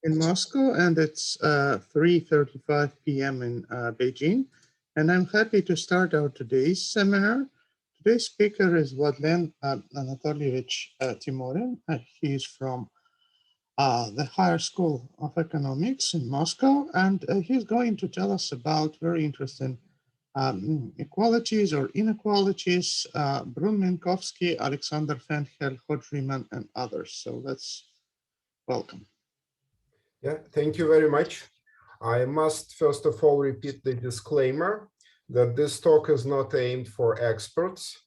in Moscow, and it's 3:35 p.m. in Beijing. And I'm happy to start our today's seminar. Today's speaker is Vladlen Timorin. He's from the Higher School of Economics in Moscow, and he's going to tell us about very interesting equalities or inequalities, Brunn-Minkowski, Aleksandrov-Fenchel, Hodge-Riemann, and others. So let's welcome. Yeah, thank you very much. I must first of all repeat the disclaimer that this talk is not aimed for experts.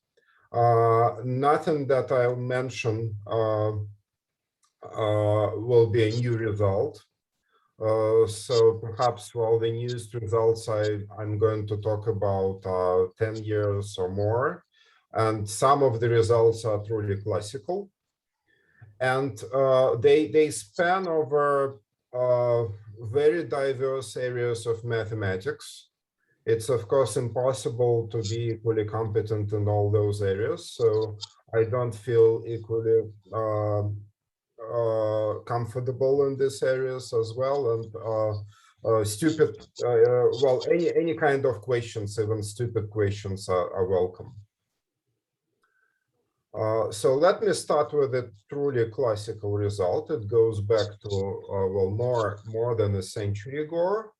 Nothing that I'll mention will be a new result. So perhaps while the newest results I'm going to talk about 10 years or more, and some of the results are truly classical. And they span over very diverse areas of mathematics. It's of course impossible to be equally competent in all those areas, so I don't feel equally comfortable in these areas as well. And well, any kind of questions, even stupid questions, are welcome. So let me start with a truly classical result. It goes back to well, more than a century ago.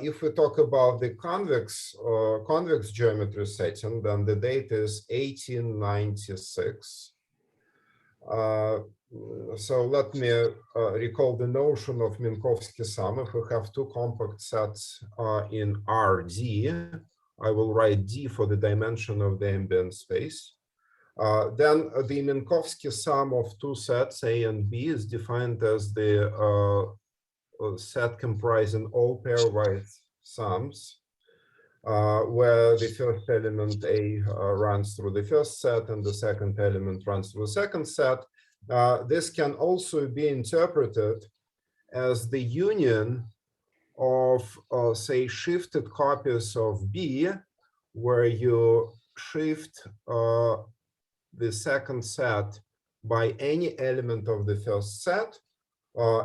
If we talk about the convex geometry setting, then the date is 1896. So let me recall the notion of Minkowski sum. If we have two compact sets in Rd, I will write D for the dimension of the ambient space. Then the Minkowski sum of two sets A and B is defined as the set comprising all pairwise sums, where the first element A runs through the first set and the second element runs through the second set. This can also be interpreted as the union of, say, shifted copies of B, where you shift the second set by any element of the first set.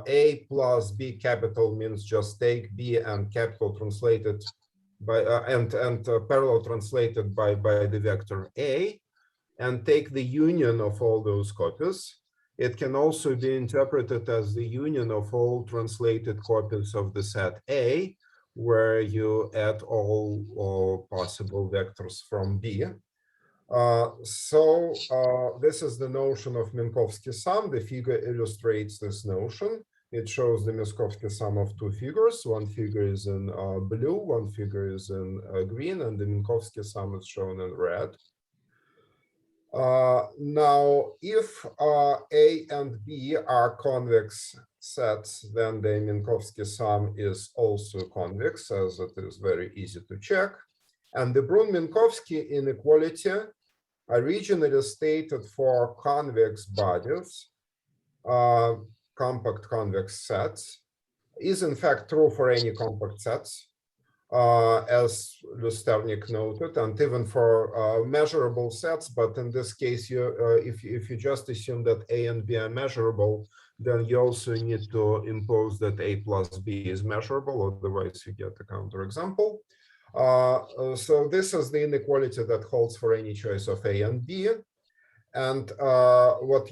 A plus B capital means just take B and capital translated by parallel translated by the vector A, and take the union of all those copies. It can also be interpreted as the union of all translated copies of the set A, where you add all possible vectors from B. This is the notion of Minkowski sum. The figure illustrates this notion. It shows the Minkowski sum of two figures. One figure is in blue, one figure is in green, and the Minkowski sum is shown in red. Now, if A and B are convex sets, then the Minkowski sum is also convex, as it is very easy to check. And the Brunn-Minkowski inequality, originally stated for convex bodies, compact convex sets, is in fact true for any compact sets, as Lusternik noted, and even for measurable sets. But in this case, if you just assume that A and B are measurable, then you also need to impose that A plus B is measurable, otherwise you get a counterexample. So this is the inequality that holds for any choice of A and B. And what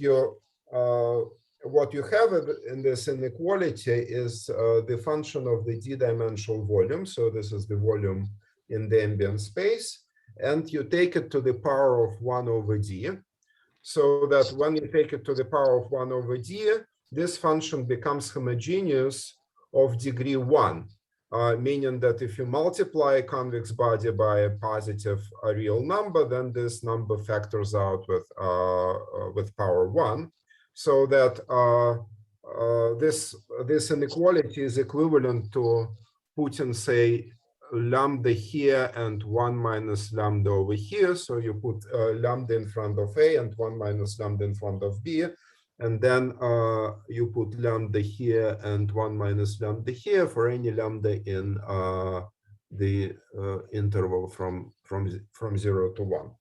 you have in this inequality is the function of the d-dimensional volume. So this is the volume in the ambient space. And you take it to the power of 1 over d. So that when you take it to the power of 1 over d, this function becomes homogeneous of degree 1. Meaning that if you multiply a convex body by a positive real number, then this number factors out with power 1, so that this inequality is equivalent to putting, say, lambda here and 1 minus lambda over here. So you put lambda in front of A and 1 minus lambda in front of B. And then you put lambda here and 1 minus lambda here for any lambda in the interval from 0 to 1.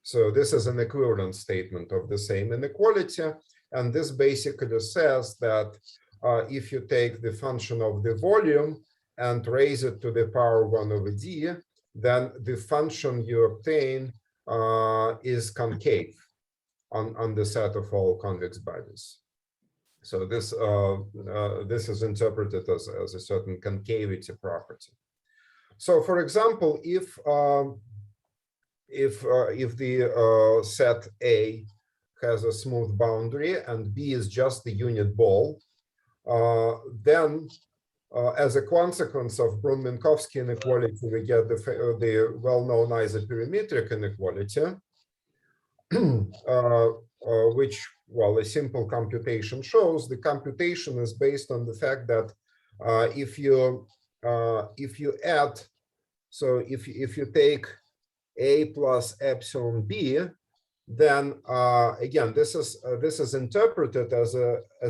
So this is an equivalent statement of the same inequality. And this basically says that if you take the function of the volume and raise it to the power 1 over d, then the function you obtain is concave on the set of all convex bodies. So this is interpreted as a certain concavity property. So, for example, if the set A has a smooth boundary and B is just the unit ball, then as a consequence of Brunn-Minkowski inequality, we get the well-known isoperimetric inequality, which, well, a simple computation shows. The computation is based on the fact that if you add, so if you take A plus epsilon B, then again, this is interpreted as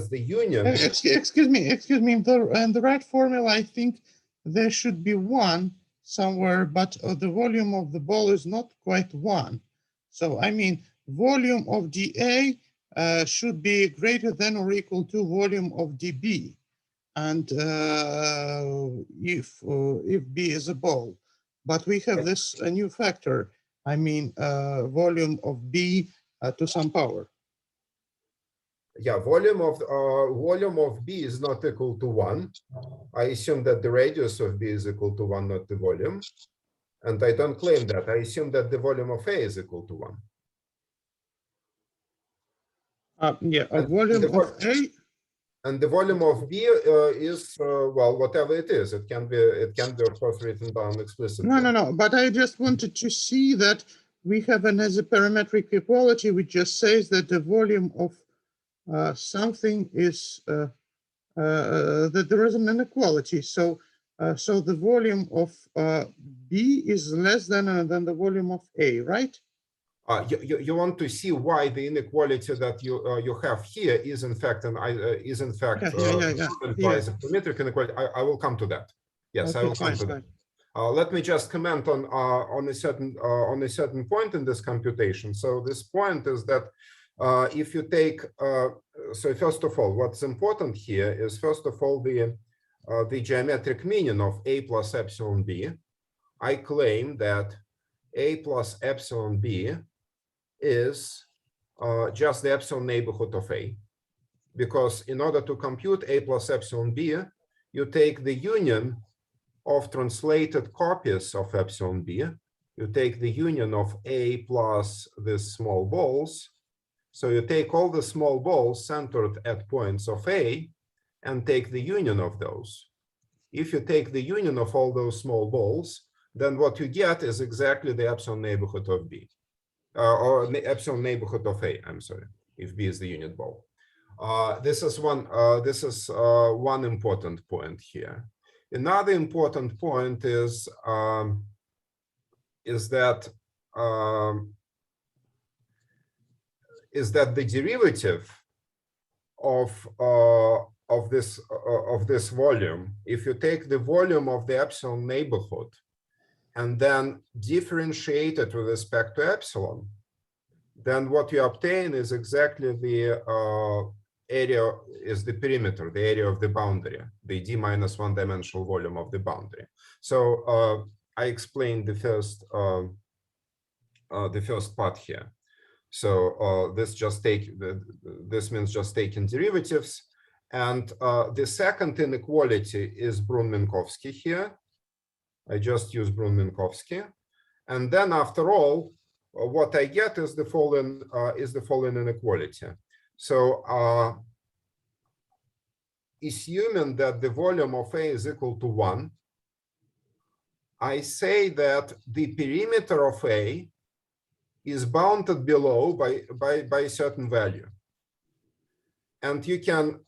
the union. Excuse me. In the right formula, I think there should be 1 somewhere, but the volume of the ball is not quite 1. So I mean, volume of dA should be greater than or equal to volume of dB, and if B is a ball, but we have this a new factor. I mean, volume of B to some power. Yeah, volume of B is not equal to 1. I assume that the radius of B is equal to 1, not the volume. And I don't claim that. I assume that the volume of A is equal to 1. Yeah, a volume of A. And the volume of B is, well, whatever it is. It can be, of course, written down explicitly. No. But I just wanted to see that we have an isoperimetric equality, which just says that the volume of something is that there is an inequality. So, so the volume of B is less than the volume of A, right? You want to see why the inequality that you have here is in fact isoperimetric inequality. I will come to that. Yes, okay, I will come to that. Let me just comment on a certain point in this computation. So this point is that if you take so first of all, what's important here is first of all the geometric meaning of A plus epsilon B. I claim that A plus epsilon B is just the epsilon neighborhood of A, because in order to compute A plus epsilon B, you take the union of translated copies of epsilon B. You take the union of A plus the small balls. So you take all the small balls centered at points of A and take the union of those. If you take the union of all those small balls, then what you get is exactly the epsilon neighborhood of B, or the epsilon neighborhood of A, I'm sorry, if B is the unit ball. This is one important point here. Another important point is that the derivative of this volume, if you take the volume of the epsilon neighborhood and then differentiate it with respect to epsilon, then what you obtain is exactly the area, is the perimeter, the area of the boundary, the d minus 1 dimensional volume of the boundary. So I explained the first part here. So this means just taking derivatives, and the second inequality is Brunn-Minkowski here. I just use Brunn-Minkowski, and then after all, what I get is the following inequality. So assuming that the volume of A is equal to 1, I say that the perimeter of A is bounded below by a certain value, and you can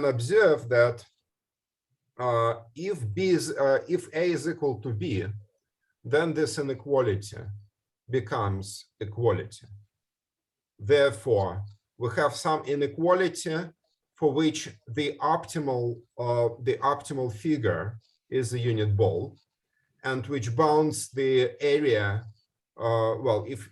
observe that if A is equal to B, then this inequality becomes equality. Therefore, we have some inequality for which the optimal figure is the unit ball, and which bounds the area well, if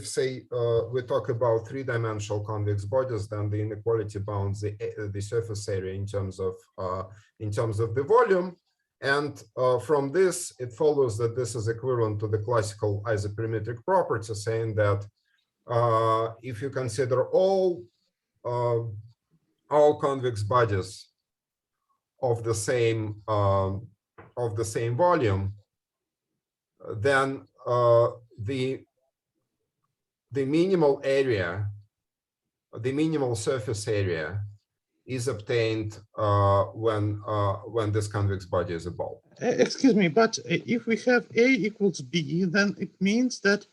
say we talk about three-dimensional convex bodies, then the inequality bounds the surface area in terms of the volume, and from this it follows that this is equivalent to the classical isoperimetric property, saying that if you consider all convex bodies of the same volume, then the minimal area, the minimal surface area, is obtained when this convex body is a ball. Excuse me, but if we have A equals B, then it means that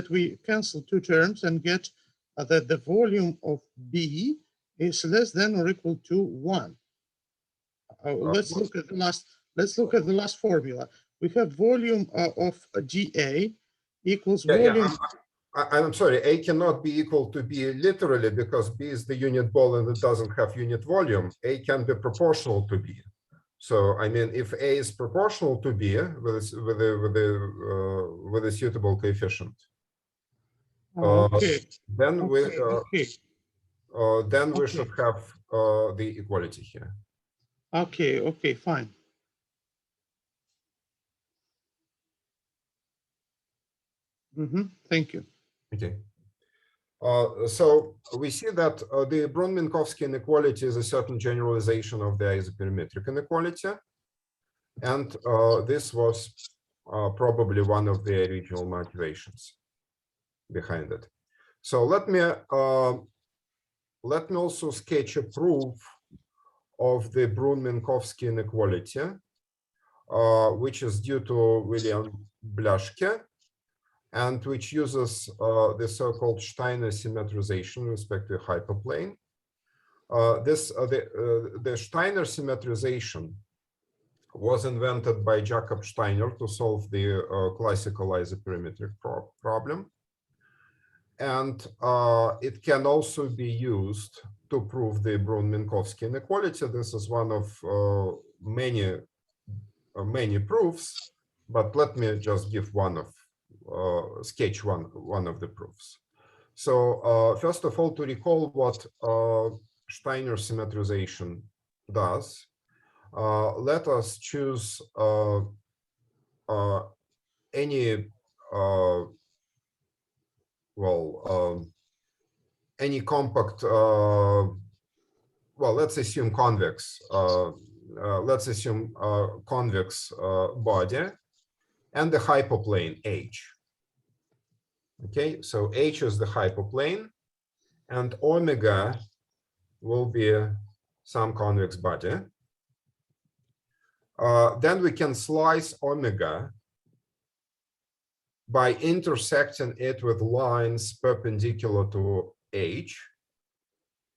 we cancel two terms and get that the volume of B is less than or equal to 1. Let's look at the last formula. We have volume of GA equals volume. I'm sorry, A cannot be equal to B literally because B is the unit ball and it doesn't have unit volume. A can be proportional to B. So I mean, if A is proportional to B with a suitable coefficient, then we should have the equality here. Okay, fine. Thank you. Okay. So we see that the Brunn-Minkowski inequality is a certain generalization of the isoperimetric inequality, and this was probably one of the original motivations behind it. So let me also sketch a proof of the Brunn-Minkowski inequality, which is due to William Blaschke, and which uses the so-called Steiner symmetrization with respect to a hyperplane. The Steiner symmetrization was invented by Jakob Steiner to solve the classical isoperimetric problem. And it can also be used to prove the Brunn-Minkowski inequality. This is one of many proofs, but let me just give sketch one of the proofs. So first of all, to recall what Steiner symmetrization does, let us choose any compact, let's assume convex, convex body and the hyperplane H. Okay, so H is the hyperplane and omega will be some convex body. Then we can slice omega by intersecting it with lines perpendicular to H,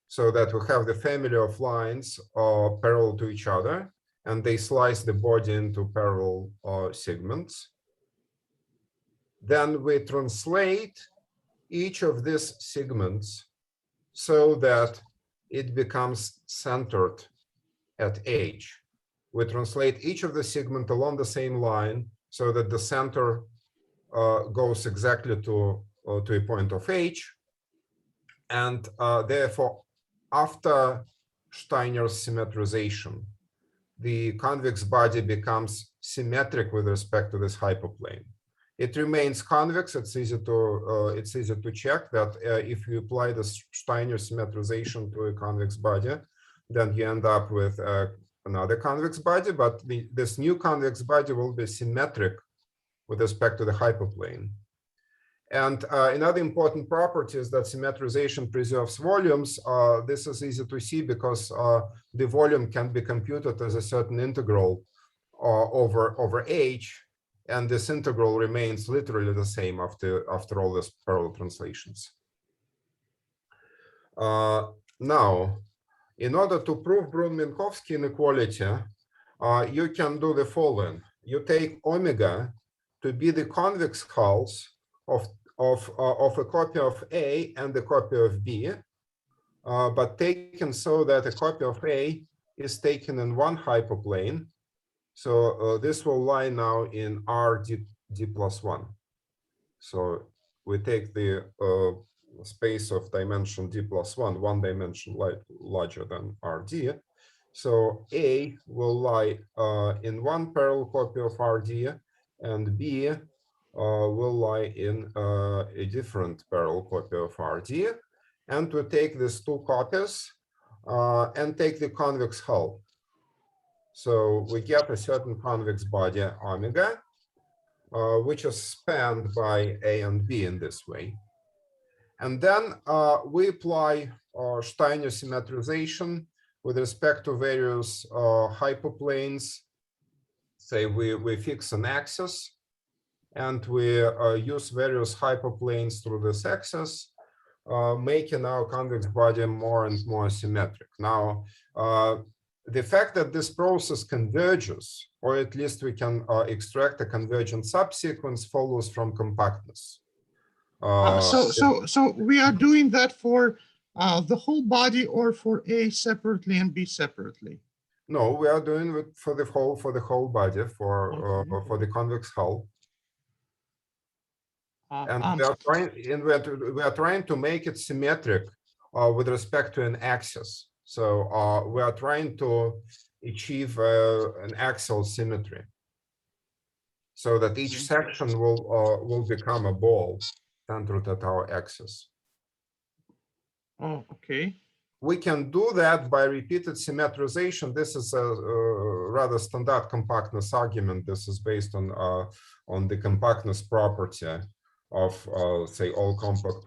so that we have the family of lines parallel to each other, and they slice the body into parallel segments. Then we translate each of these segments so that it becomes centered at H. We translate each of the segments along the same line so that the center goes exactly to a point of H. And therefore, after Steiner's symmetrization, the convex body becomes symmetric with respect to this hyperplane. It remains convex. It's easy to check that if you apply the Steiner symmetrization to a convex body, then you end up with another convex body, but this new convex body will be symmetric with respect to the hyperplane. And another important property is that symmetrization preserves volumes. This is easy to see because the volume can be computed as a certain integral over H, and this integral remains literally the same after all these parallel translations. Now, in order to prove Brunn-Minkowski inequality, you can do the following. You take omega to be the convex hulls of a copy of A and a copy of B, but taken so that a copy of A is taken in one hyperplane. So this will lie now in d plus 1. So we take the space of dimension d plus 1, one dimension larger than Rd. So A will lie in one parallel copy of Rd, and B will lie in a different parallel copy of Rd. And we take these two copies and take the convex hull. So we get a certain convex body omega, which is spanned by A and B in this way. And then we apply Steiner symmetrization with respect to various hyperplanes. Say we fix an axis, and we use various hyperplanes through this axis, making our convex body more and more symmetric. Now, the fact that this process converges, or at least we can extract a convergent subsequence, follows from compactness. So we are doing that for the whole body, or for A separately and B separately? No, we are doing it for the whole body, for the convex hull. And we are trying to make it symmetric with respect to an axis. So we are trying to achieve an axial symmetry, so that each section will become a ball centered at our axis. Oh, okay. We can do that by repeated symmetrization. This is a rather standard compactness argument. This is based on the compactness property of, say, all compact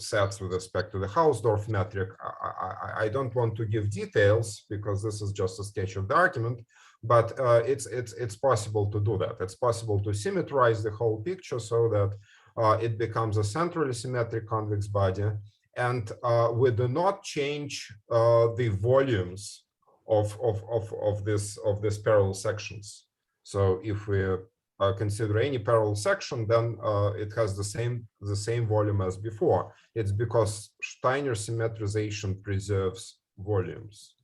sets with respect to the Hausdorff metric. I don't want to give details because this is just a sketch of the argument, but it's possible to do that. It's possible to symmetrize the whole picture so that it becomes a centrally symmetric convex body, and we do not change the volumes of this parallel sections. So if we consider any parallel section, then it has the same volume as before. It's because Steiner symmetrization preserves volumes.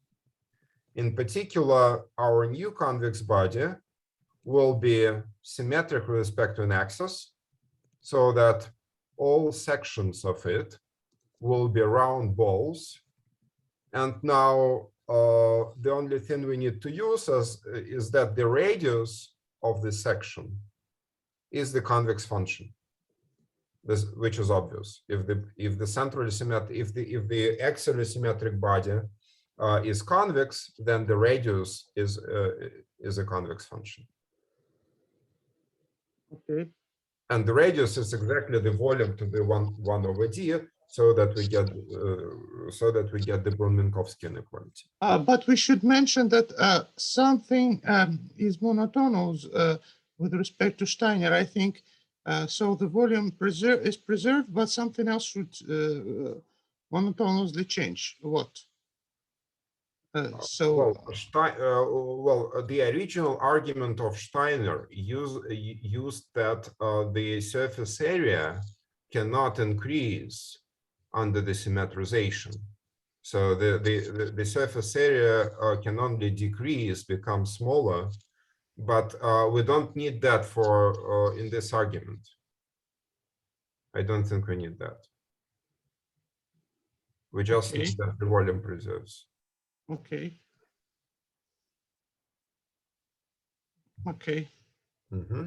In particular, our new convex body will be symmetric with respect to an axis, so that all sections of it will be round balls. And now the only thing we need to use is that the radius of this section is the convex function, which is obvious. If the centrally symmetric, if the axially symmetric body is convex, then the radius is a convex function. Okay. And the radius is exactly the volume to the one over d, so that we get the Brunn-Minkowski inequality. But we should mention that something is monotonous with respect to Steiner, I think. So the volume is preserved, but something else should monotonously change. What? The original argument of Steiner used that the surface area cannot increase under the symmetrization. So the surface area can only decrease, become smaller, but we don't need that for in this argument. I don't think we need that. We just need that the volume preserves. Okay. Okay. Mm-hmm.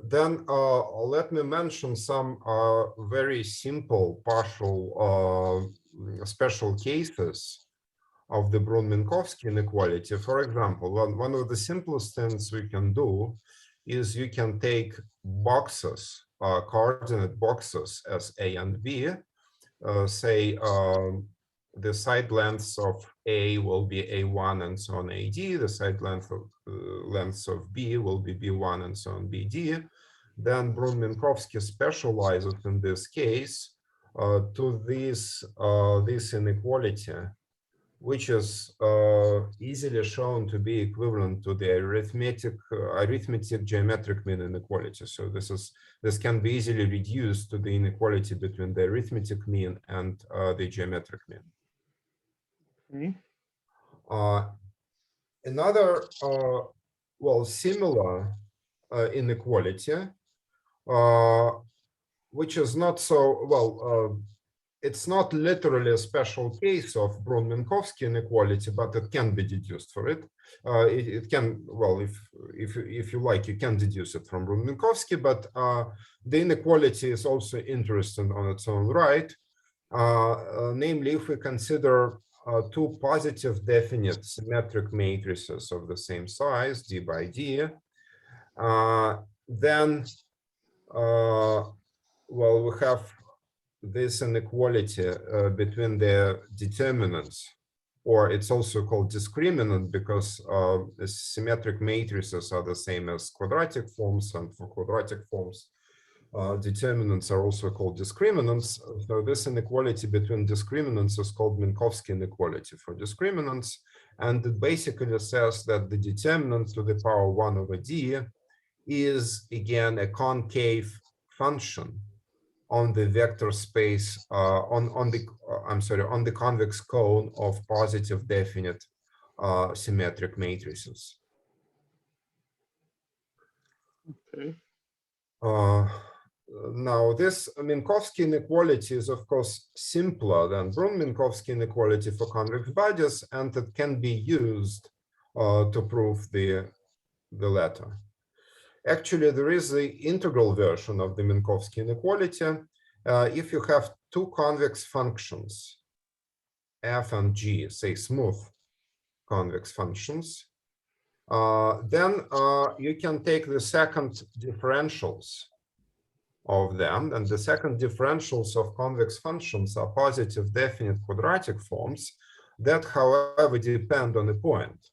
Then let me mention some very simple partial special cases of the Brunn-Minkowski inequality. For example, one of the simplest things we can do is you can take boxes, coordinate boxes as A and B, say the side lengths of A will be A1 and so on AD, the side lengths of B will be B1 and so on BD. Then Brunn-Minkowski specializes in this case to this inequality, which is easily shown to be equivalent to the arithmetic geometric mean inequality. So this can be easily reduced to the inequality between the arithmetic mean and the geometric mean. Okay. Another similar inequality, which is not so, well, it's not literally a special case of Brunn-Minkowski inequality, but it can be deduced for it. It can, well, if you like, you can deduce it from Brunn-Minkowski, but the inequality is also interesting on its own right. Namely, if we consider two positive definite symmetric matrices of the same size, d by d, then, well, we have this inequality between the determinants, or it's also called discriminant because symmetric matrices are the same as quadratic forms, and for quadratic forms, determinants are also called discriminants. So this inequality between discriminants is called Minkowski inequality for discriminants, and it basically says that the determinant to the power 1 over d is again a concave function on the vector space on the convex cone of positive definite symmetric matrices. Okay. Now, this Minkowski inequality is, of course, simpler than Brunn-Minkowski inequality for convex bodies, and it can be used to prove the latter. Actually, there is the integral version of the Minkowski inequality. If you have two convex functions, f and g, say smooth convex functions, then you can take the second differentials of them, and the second differentials of convex functions are positive definite quadratic forms that, however, depend on a point.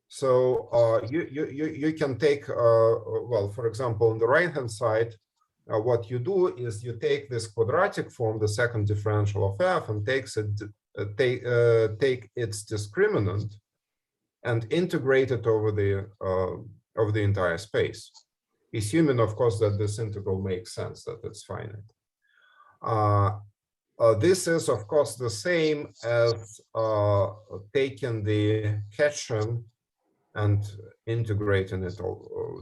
So you can take, well, for example, on the right-hand side, what you do is you take this quadratic form, the second differential of f, and take its discriminant and integrate it over the entire space, assuming, of course, that this integral makes sense, that it's finite. This is, of course, the same as taking the Hessian and integrating it over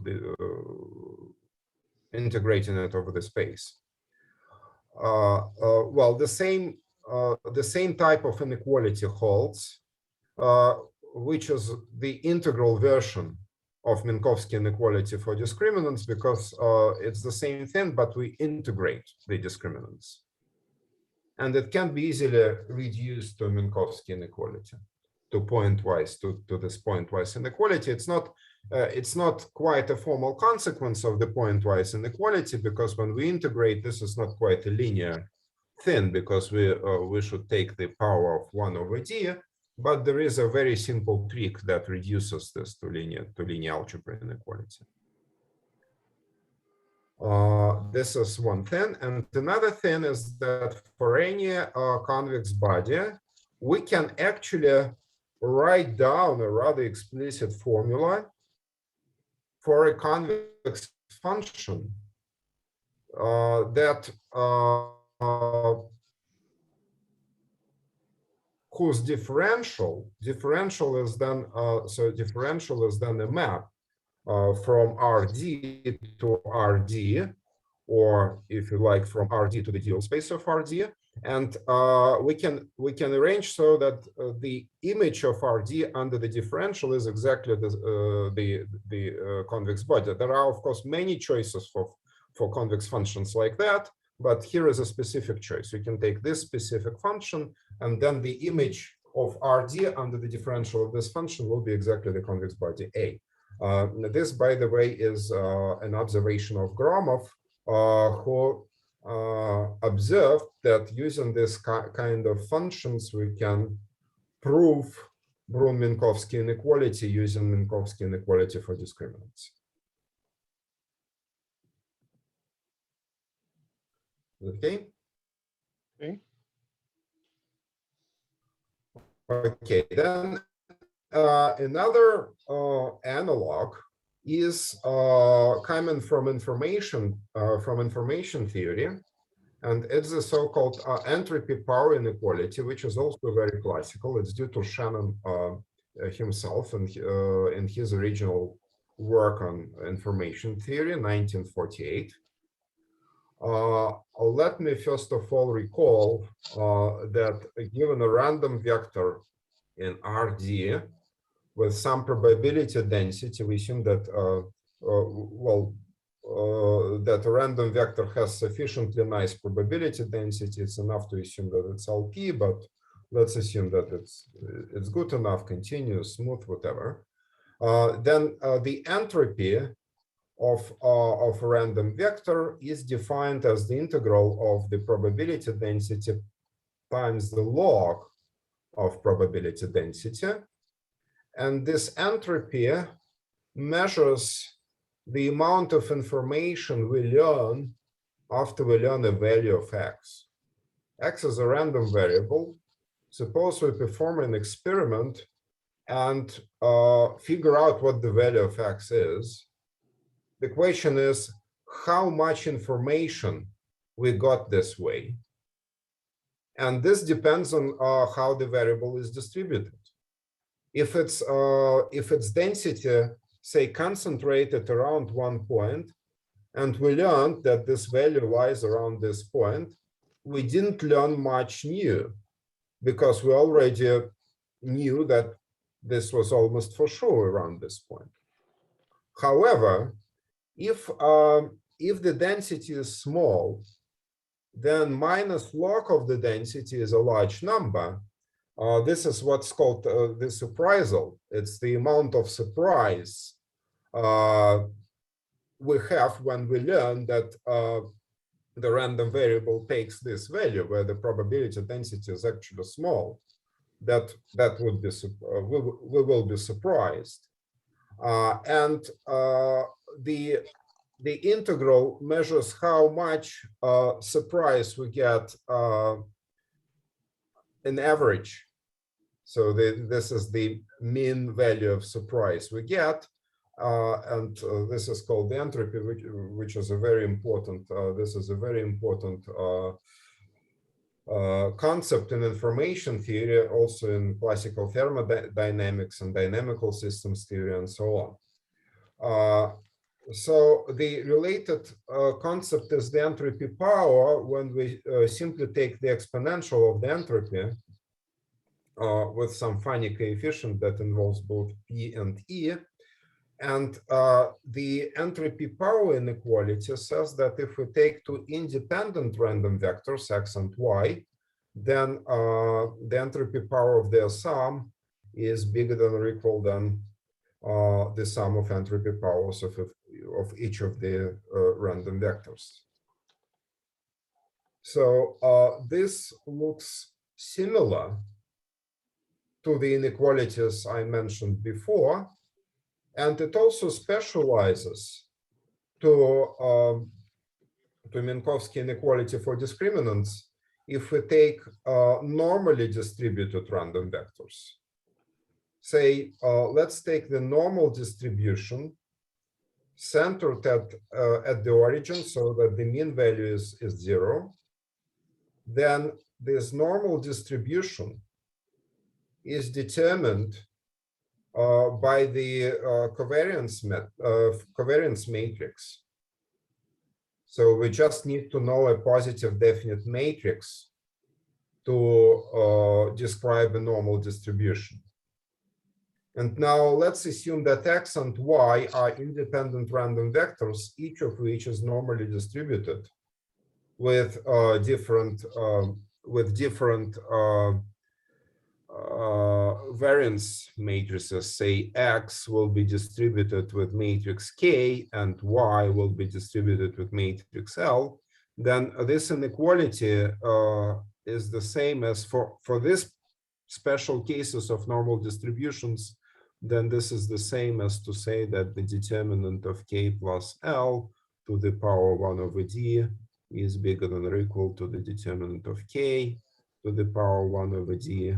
the space. Well, the same type of inequality holds, which is the integral version of Minkowski inequality for discriminants, because it's the same thing, but we integrate the discriminants. And it can be easily reduced to Minkowski inequality, to pointwise, to this pointwise inequality. It's not quite a formal consequence of the pointwise inequality, because when we integrate, this is not quite a linear thing, because we should take the power of 1 over d, but there is a very simple trick that reduces this to linear algebra inequality. This is one thing, and another thing is that for any convex body, we can actually write down a rather explicit formula for a convex function that whose differential is then a map from Rd to Rd, or if you like, from Rd to the dual space of Rd, and we can arrange so that the image of Rd under the differential is exactly the convex body. There are, of course, many choices for convex functions like that, but here is a specific choice. You can take this specific function, and then the image of Rd under the differential of this function will be exactly the convex body A. This, by the way, is an observation of Gromov, who observed that using this kind of functions, we can prove Brunn-Minkowski inequality using Minkowski inequality for discriminants. Okay. Okay. Then another analog is coming from information theory, and it's the so-called entropy power inequality, which is also very classical. It's due to Shannon himself and in his original work on information theory, 1948. Let me first of all recall that given a random vector in Rd with some probability density, we assume that that a random vector has sufficiently nice probability density. It's enough to assume that it's LP, but let's assume that it's good enough, continuous, smooth, whatever. Then the entropy of a random vector is defined as the integral of the probability density times the log of probability density. And this entropy measures the amount of information we learn after we learn a value of x. X is a random variable. Suppose we perform an experiment and figure out what the value of x is. The question is how much information we got this way. And this depends on how the variable is distributed. If its density, say, concentrated around one point, and we learned that this value lies around this point, we didn't learn much new because we already knew that this was almost for sure around this point. However, if the density is small, then minus log of the density is a large number. This is what's called the surprisal. It's the amount of surprise we have when we learn that the random variable takes this value, where the probability density is actually small. That would be we will be surprised, and the integral measures how much surprise we get in average. So this is the mean value of surprise we get, and this is called the entropy, which is a very important. This is a very important concept in information theory, also in classical thermodynamics and dynamical systems theory, and so on. So the related concept is the entropy power when we simply take the exponential of the entropy with some funny coefficient that involves both P and E. And the entropy power inequality says that if we take two independent random vectors, x and y, then the entropy power of their sum is bigger than or equal than the sum of entropy powers of each of the random vectors. So this looks similar to the inequalities I mentioned before, and it also specializes to Minkowski inequality for discriminants if we take normally distributed random vectors. Say, let's take the normal distribution centered at the origin so that the mean value is 0. Then this normal distribution is determined by the covariance matrix. So we just need to know a positive definite matrix to describe a normal distribution. And now let's assume that x and y are independent random vectors, each of which is normally distributed with different variance matrices. Say x will be distributed with matrix K and y will be distributed with matrix L. Then this inequality is the same as for this special cases of normal distributions. Then this is the same as to say that the determinant of K plus L to the power 1 over D is bigger than or equal to the determinant of K to the power 1 over D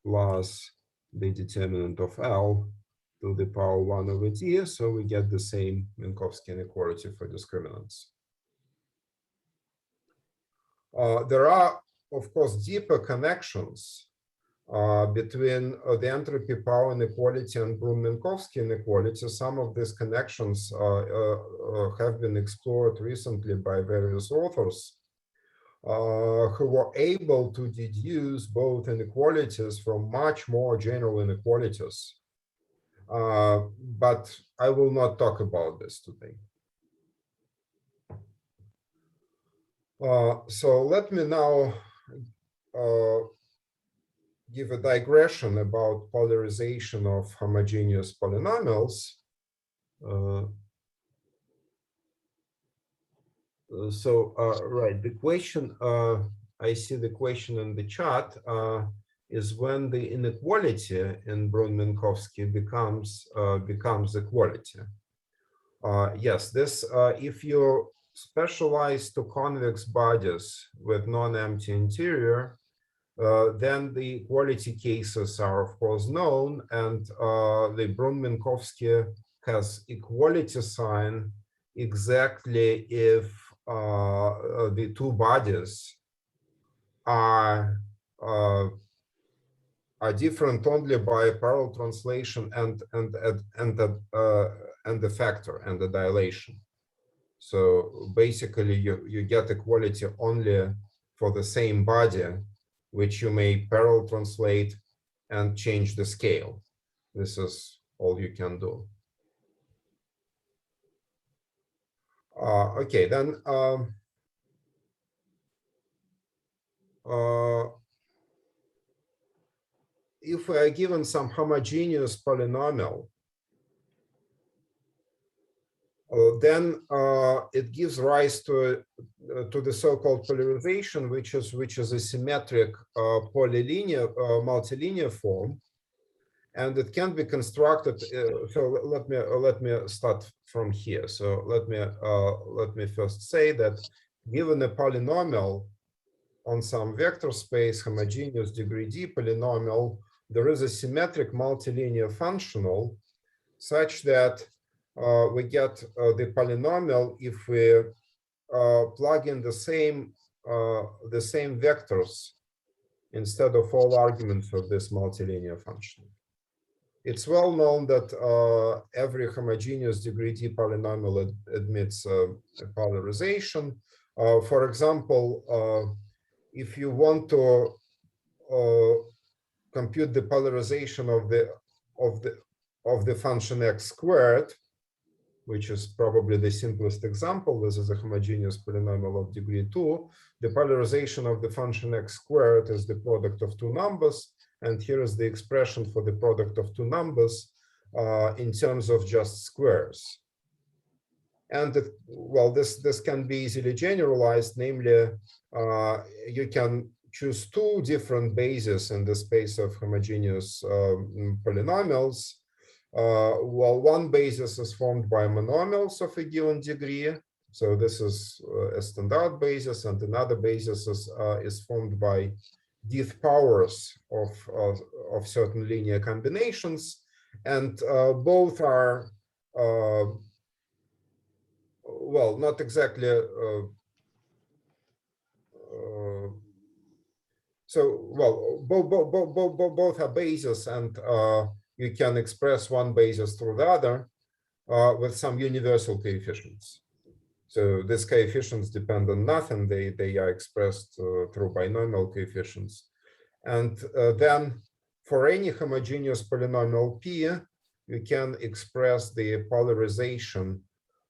plus the determinant of L to the power 1 over D. So we get the same Minkowski inequality for discriminants. There are, of course, deeper connections between the entropy power inequality and Brunn-Minkowski inequality. Some of these connections have been explored recently by various authors who were able to deduce both inequalities from much more general inequalities. But I will not talk about this today. So let me now give a digression about polarization of homogeneous polynomials. Right, the question, I see the question in the chat, is when the inequality in Brunn-Minkowski becomes equality. Yes, this, if you specialize to convex bodies with non-empty interior, then the equality cases are of course known, and the Brunn-Minkowski has equality sign exactly if the two bodies are different only by parallel translation and the factor and the dilation. So basically, you get equality only for the same body, which you may parallel translate and change the scale. This is all you can do. Okay, then if we are given some homogeneous polynomial, then it gives rise to the so-called polarization, which is a symmetric polylinear multilinear form, and it can be constructed. So let me start from here. So let me first say that given a polynomial on some vector space, homogeneous degree D polynomial, there is a symmetric multilinear functional such that we get the polynomial if we plug in the same vectors instead of all arguments of this multilinear function. It's well known that every homogeneous degree D polynomial admits a polarization. For example, if you want to compute the polarization of the function x squared, which is probably the simplest example, this is a homogeneous polynomial of degree 2. The polarization of the function x squared is the product of two numbers, and here is the expression for the product of two numbers in terms of just squares. And well, this can be easily generalized, namely, you can choose two different bases in the space of homogeneous polynomials. Well, one basis is formed by monomials of a given degree. So this is a standard basis, and another basis is formed by d-th powers of certain linear combinations. And both are, well, not exactly, both are bases, and you can express one basis through the other with some universal coefficients. So these coefficients depend on nothing. They are expressed through binomial coefficients. And then for any homogeneous polynomial P, you can express the polarization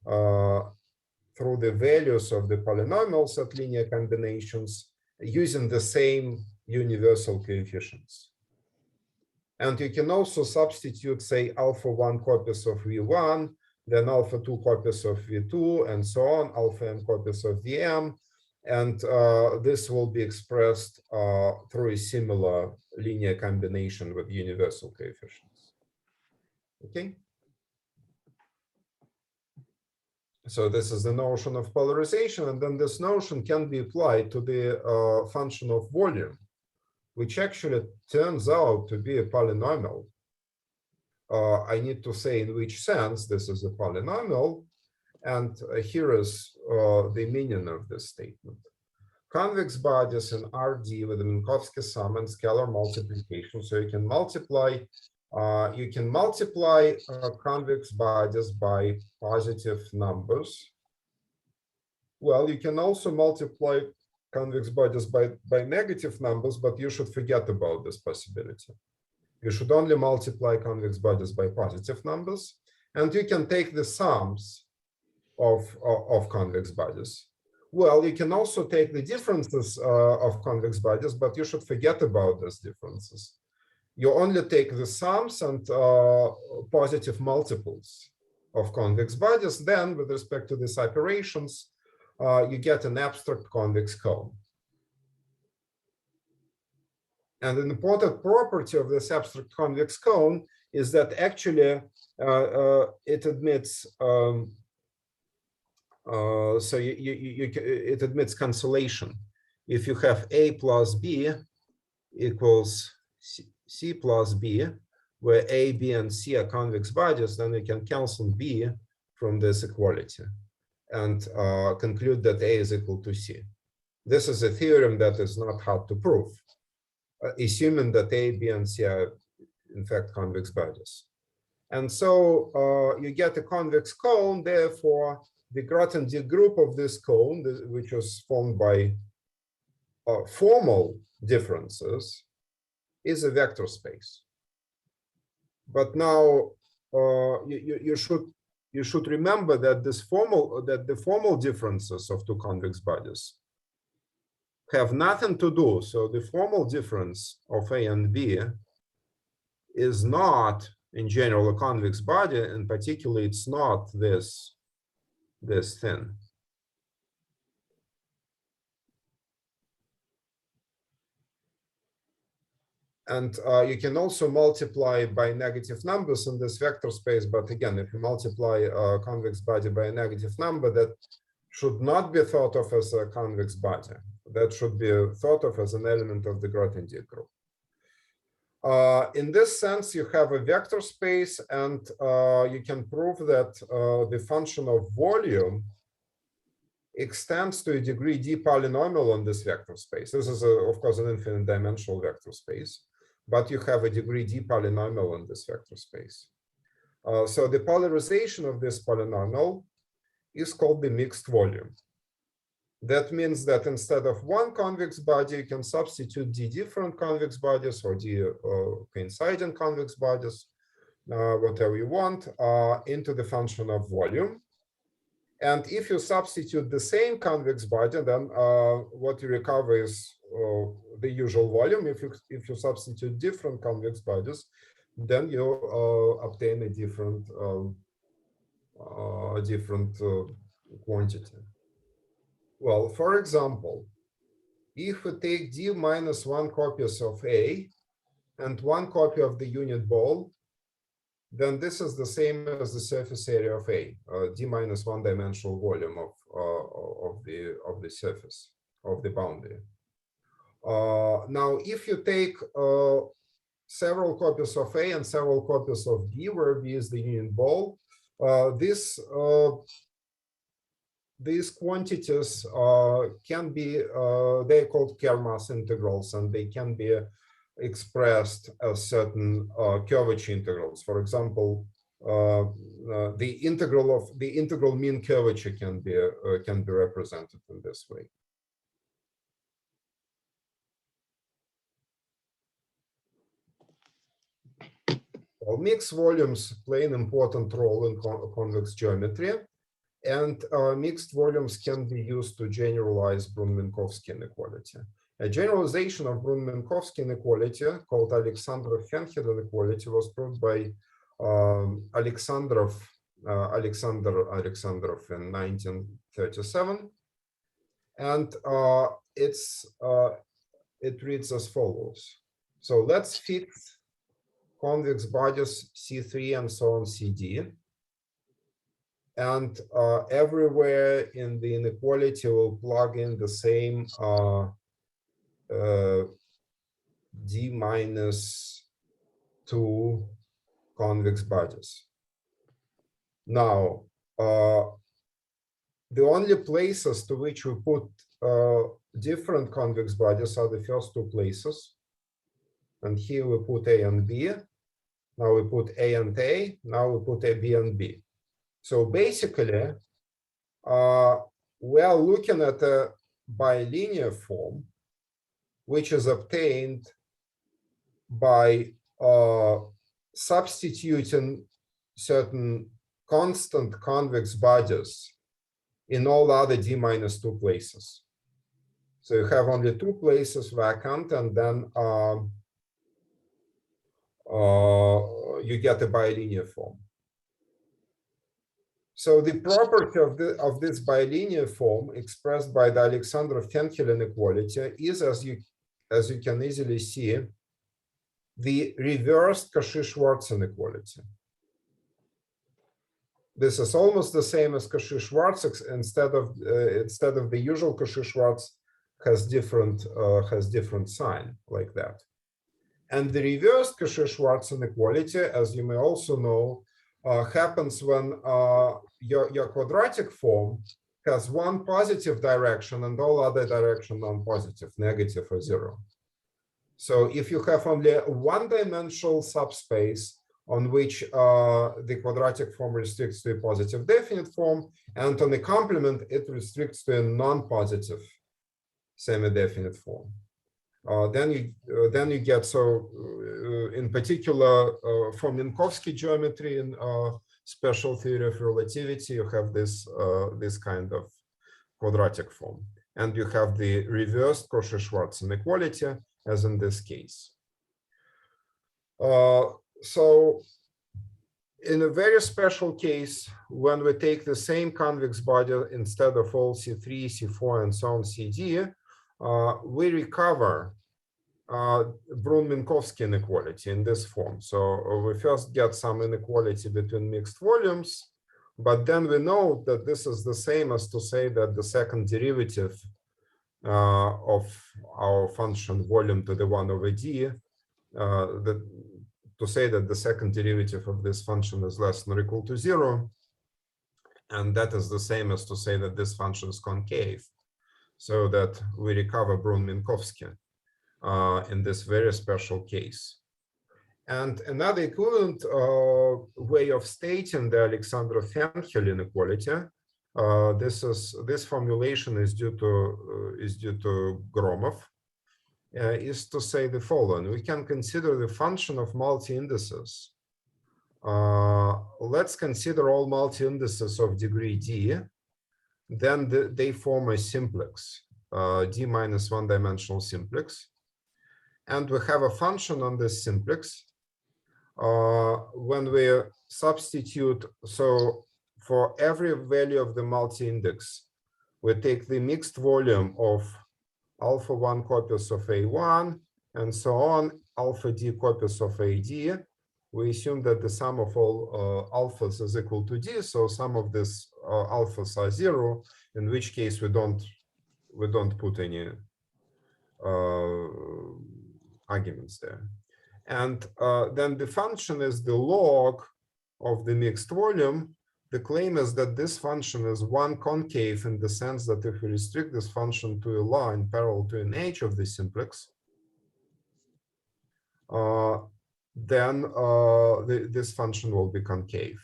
through the values of the polynomials at linear combinations using the same universal coefficients. And you can also substitute, say, alpha 1 copies of V1, then alpha 2 copies of V2, and so on, alpha n copies of Vm. And this will be expressed through a similar linear combination with universal coefficients. Okay? So this is the notion of polarization, and then this notion can be applied to the function of volume, which actually turns out to be a polynomial. I need to say in which sense this is a polynomial, and here is the meaning of this statement. convex bodies in RD with the Minkowski sum and scalar multiplication. So you can multiply convex bodies by positive numbers. Well, you can also multiply convex bodies by negative numbers, but you should forget about this possibility. You should only multiply convex bodies by positive numbers, and you can take the sums of convex bodies. Well, you can also take the differences of convex bodies, but you should forget about those differences. You only take the sums and positive multiples of convex bodies. Then, with respect to these operations, you get an abstract convex cone. And an important property of this abstract convex cone is that actually it admits it admits cancellation. If you have A plus B equals C plus B, where A, B, and C are convex bodies, then we can cancel B from this equality and conclude that A is equal to C. This is a theorem that is not hard to prove, assuming that A, B, and C are in fact convex bodies. And so you get a convex cone. Therefore, the Grothendieck group of this cone, which was formed by formal differences, is a vector space. But now you should remember that the formal differences of two convex bodies have nothing to do. So the formal difference of A and B is not, in general, a convex body, and particularly it's not this thing. And you can also multiply by negative numbers in this vector space. But again, if you multiply a convex body by a negative number, that should not be thought of as a convex body. That should be thought of as an element of the Grothendieck group. In this sense, you have a vector space, and you can prove that the function of volume extends to a degree D polynomial on this vector space. This is, of course, an infinite dimensional vector space, but you have a degree D polynomial on this vector space. So the polarization of this polynomial is called the mixed volume. That means that instead of one convex body, you can substitute D different convex bodies or D coinciding convex bodies, whatever you want, into the function of volume. And if you substitute the same convex body, then what you recover is the usual volume. If you substitute different convex bodies, then you obtain a different quantity. Well, for example, if we take D minus 1 copies of A and 1 copy of the unit ball, then this is the same as the surface area of A, D minus 1 dimensional volume of the surface of the boundary. Now, if you take several copies of A and several copies of B, where B is the unit ball, these quantities can be, they're called Kerr-Mass integrals, and they can be expressed as certain curvature integrals. For example, the integral mean curvature can be represented in this way. Well, mixed volumes play an important role in convex geometry, and mixed volumes can be used to generalize Brunn-Minkowski inequality. A generalization of Brunn-Minkowski inequality, called Aleksandrov-Fenchel inequality, was proved by Aleksandrov in 1937, and it reads as follows. So let's fix convex bodies C3 and so on CD. And everywhere in the inequality, we'll plug in the same D minus 2 convex bodies. Now, the only places to which we put different convex bodies are the first two places. And here we put A and B. Now we put A and A. Now we put A, B, and B. So basically, we are looking at a bilinear form, which is obtained by substituting certain constant convex bodies in all other d-2 places. So you have only two places vacant, and then you get a bilinear form. So the property of this bilinear form expressed by the Aleksandrov-Fenchel inequality is, as you can easily see, the reversed Cauchy-Schwarz inequality. This is almost the same as Cauchy-Schwarz, instead of the usual Cauchy-Schwarz has different sign like that. And the reversed Cauchy-Schwarz inequality, as you may also know, happens when your quadratic form has one positive direction and all other direction non-positive, negative or zero. So if you have only a one-dimensional subspace on which the quadratic form restricts to a positive definite form, and on a complement, it restricts to a non-positive semi-definite form. Then you get, so in particular for Minkowski geometry in special theory of relativity, you have this this kind of quadratic form, and you have the reversed Cauchy-Schwarz inequality, as in this case. So in a very special case, when we take the same convex body instead of all C3, C4, and so on, CD, we recover Brunn-Minkowski inequality in this form. So we first get some inequality between mixed volumes, but then we know that this is the same as to say that the second derivative of our function volume to the 1 over d, to say that the second derivative of this function is less than or equal to 0. And that is the same as to say that this function is concave, so that we recover Brunn-Minkowski in this very special case. And another equivalent way of stating the Aleksandrov-Fenchel inequality, this formulation is due to Gromov, is to say the following: we can consider the function of multi-indices. Let's consider all multi-indices of degree d. Then they form a simplex, d minus one-dimensional simplex. And we have a function on this simplex. When we substitute, so for every value of the multi-index, we take the mixed volume of alpha 1 copies of A1 and so on, alpha d copies of AD. We assume that the sum of all alphas is equal to d, so some of these alphas are 0, in which case we don't put any arguments there. And then the function is the log of the mixed volume. The claim is that this function is one concave in the sense that if we restrict this function to a line parallel to an edge of the simplex, then this function will be concave.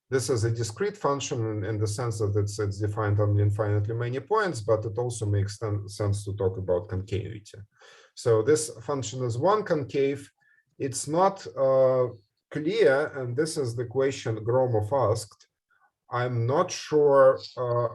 This is a discrete function in the sense that it's defined on infinitely many points, but it also makes sense to talk about concavity. So this function is one concave. It's not clear, and this is the question Gromov asked. I'm not sure.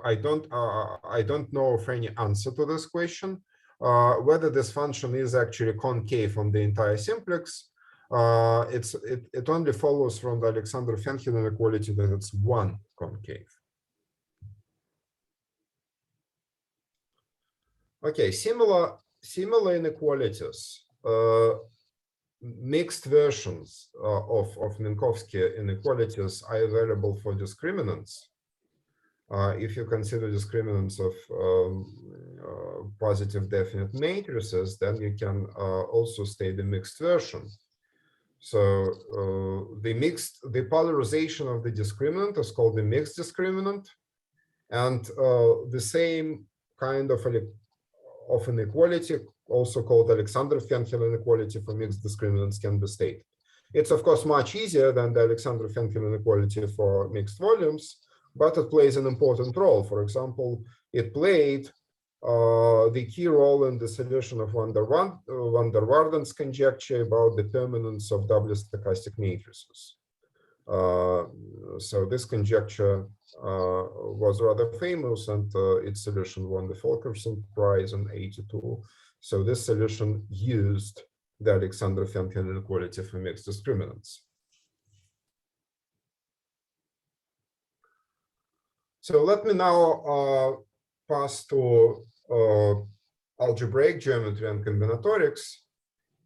I don't know of any answer to this question. Whether this function is actually concave on the entire simplex. It only follows from the Aleksandrov-Fenchel inequality that it's one concave. Okay, similar inequalities, mixed versions of Minkowski inequalities are available for discriminants. If you consider discriminants of positive definite matrices, then you can also state the mixed version. So the polarization of the discriminant is called the mixed discriminant, And the same kind of inequality, also called Aleksandrov-Fenchel inequality for mixed discriminants, can be stated. It's of course much easier than the Aleksandrov-Fenchel inequality for mixed volumes, but it plays an important role. For example, it played the key role in the solution of van der Waerden's conjecture about the permanence of doubly stochastic matrices. So this conjecture was rather famous, and its solution won the Fulkerson Prize in '82. So this solution used the Aleksandrov-Fenchel inequality for mixed discriminants. So let me now pass to algebraic geometry and combinatorics.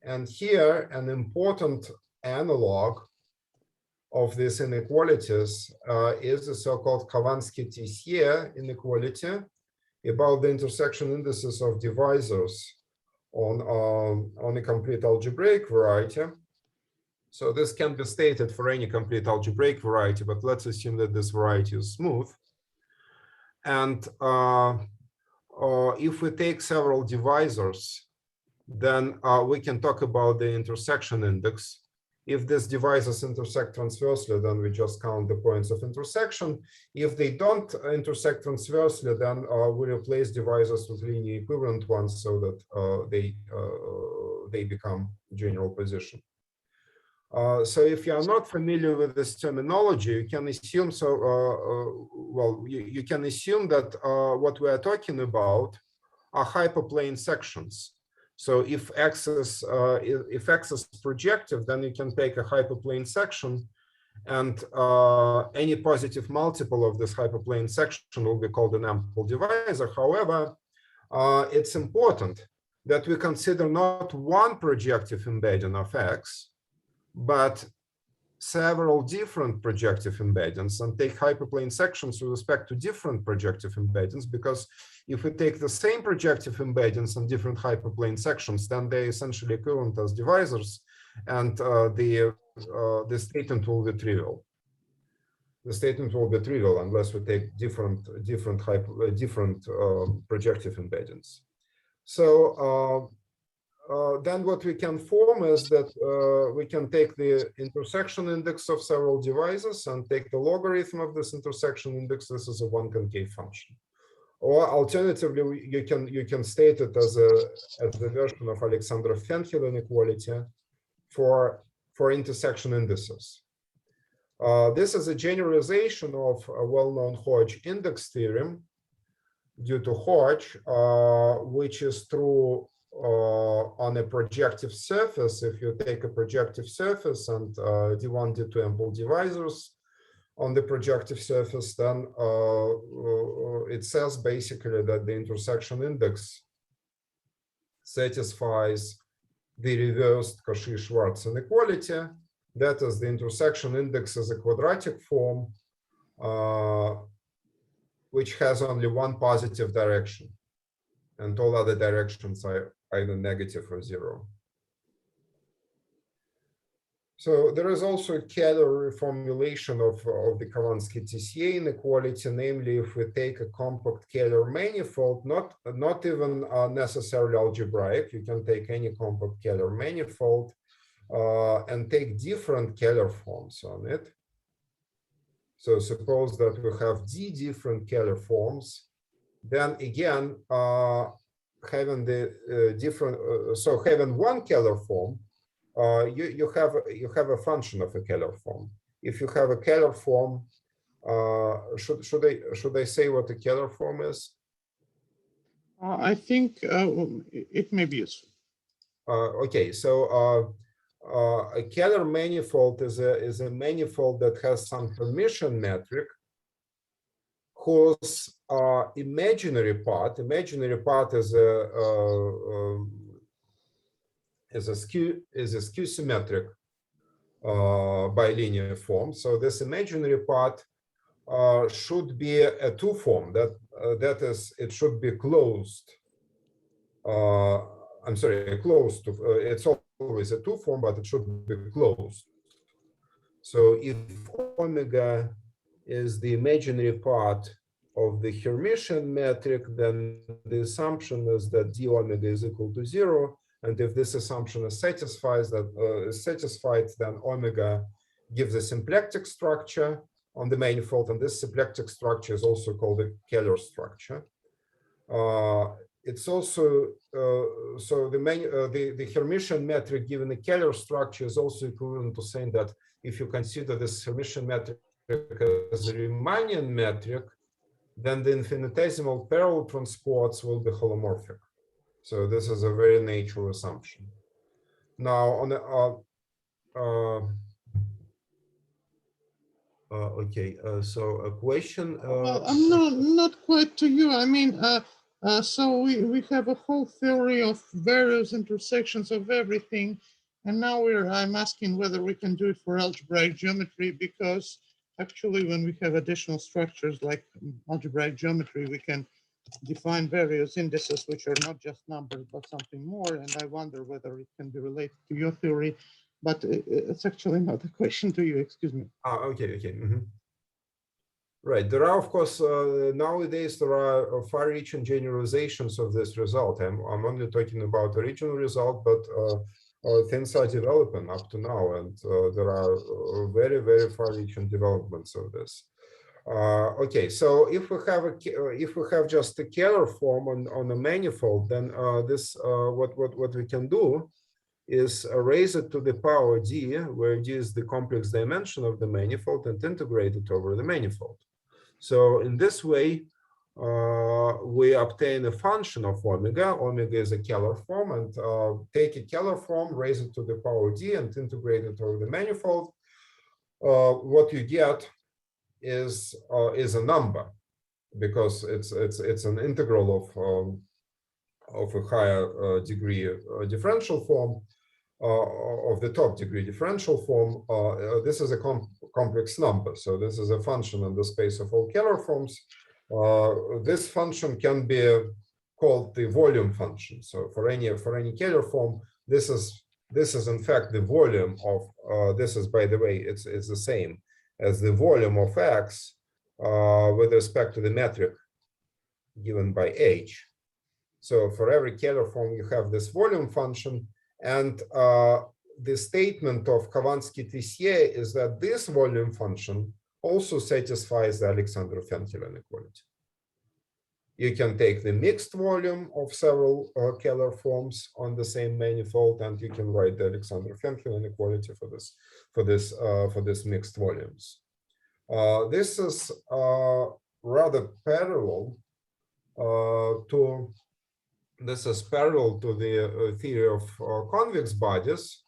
And here, an important analog of these inequalities is the so-called Khovansky-Tissier inequality about the intersection indices of divisors on a complete algebraic variety. So this can be stated for any complete algebraic variety, but let's assume that this variety is smooth. And if we take several divisors, then we can talk about the intersection index. If these divisors intersect transversely, then we just count the points of intersection. If they don't intersect transversely, then we replace divisors with linear equivalent ones so that they become general position. So if you are not familiar with this terminology, you can assume you can assume that what we are talking about are hyperplane sections. So if X is projective, then you can take a hyperplane section, and any positive multiple of this hyperplane section will be called an ample divisor. However, it's important that we consider not one projective embedding of X, but several different projective embeddings, and take hyperplane sections with respect to different projective embeddings, because if we take the same projective embeddings and different hyperplane sections, then they're essentially equivalent as divisors, and the statement will be trivial. The statement will be trivial unless we take different projective embeddings. So then what we can form is that we can take the intersection index of several divisors and take the logarithm of this intersection index. This is a one concave function. Or alternatively, you can state it as a version of Aleksandrov-Fenchel inequality for intersection indices. This is a generalization of a well-known Hodge index theorem due to Hodge, which is true on a projective surface. If you take a projective surface and D1, D2 ample divisors on the projective surface, then it says basically that the intersection index satisfies the reversed Cauchy-Schwarz inequality. That is, the intersection index is a quadratic form which has only one positive direction, and all other directions are either negative or zero. So there is also a Keller reformulation of the Khovansky-Tissier inequality, namely if we take a compact Keller manifold, not even necessarily algebraic, you can take any compact Keller manifold and take different Keller forms on it. So suppose that we have D different Keller forms, then again, having the having one Keller form, you have a function of a Keller form. If you have a Keller form, should I say what a Keller form is? I think it may be useful. Okay, so a Keller manifold is a manifold that has some permission metric whose imaginary part is a skew symmetric bilinear form. So this imaginary part should be a two form. That is, it should be closed. I'm sorry, closed to. It's always a two form, but it should be closed. So if omega is the imaginary part of the Hermitian metric, then the assumption is that d omega is equal to 0. And if this assumption is satisfied, then omega gives a symplectic structure on the manifold, and this symplectic structure is also called a Keller structure. It's also so the Hermitian metric given a Keller structure is also equivalent to saying that if you consider this Hermitian metric as a Riemannian metric, then the infinitesimal parallel transports will be holomorphic. So this is a very natural assumption. Now on the so a question. Well, I'm not quite to you. I mean, so we have a whole theory of various intersections of everything, and now I'm asking whether we can do it for algebraic geometry, because actually when we have additional structures like algebraic geometry, we can define various indices which are not just numbers but something more, and I wonder whether it can be related to your theory, but it's actually not a question to you, excuse me. Okay. Mm-hmm. Right. There are, of course, nowadays there are far-reaching generalizations of this result. I'm only talking about the original result, but things are developing up to now, and there are very, very far-reaching developments of this. Okay, so if we have just a Keller form on a manifold, then what we can do is raise it to the power d, where d is the complex dimension of the manifold, and integrate it over the manifold. So in this way, we obtain a function of omega. Omega is a Keller form, and take a Keller form, raise it to the power d, and integrate it over the manifold. What you get is a number, because it's an integral of a higher degree differential form, of the top degree differential form. This is a complex number, so this is a function in the space of all Keller forms. This function can be called the volume function. So for any Keller form, this is in fact the volume of this is, by the way, it's the same as the volume of X with respect to the metric given by H. So for every Keller form, you have this volume function. And the statement of Khovansky-Tessier is that this volume function also satisfies the Aleksandrov-Fenchel inequality. You can take the mixed volume of several Keller forms on the same manifold, and you can write the Aleksandrov-Fenchel inequality for this mixed volumes. This is rather parallel to the theory of convex bodies,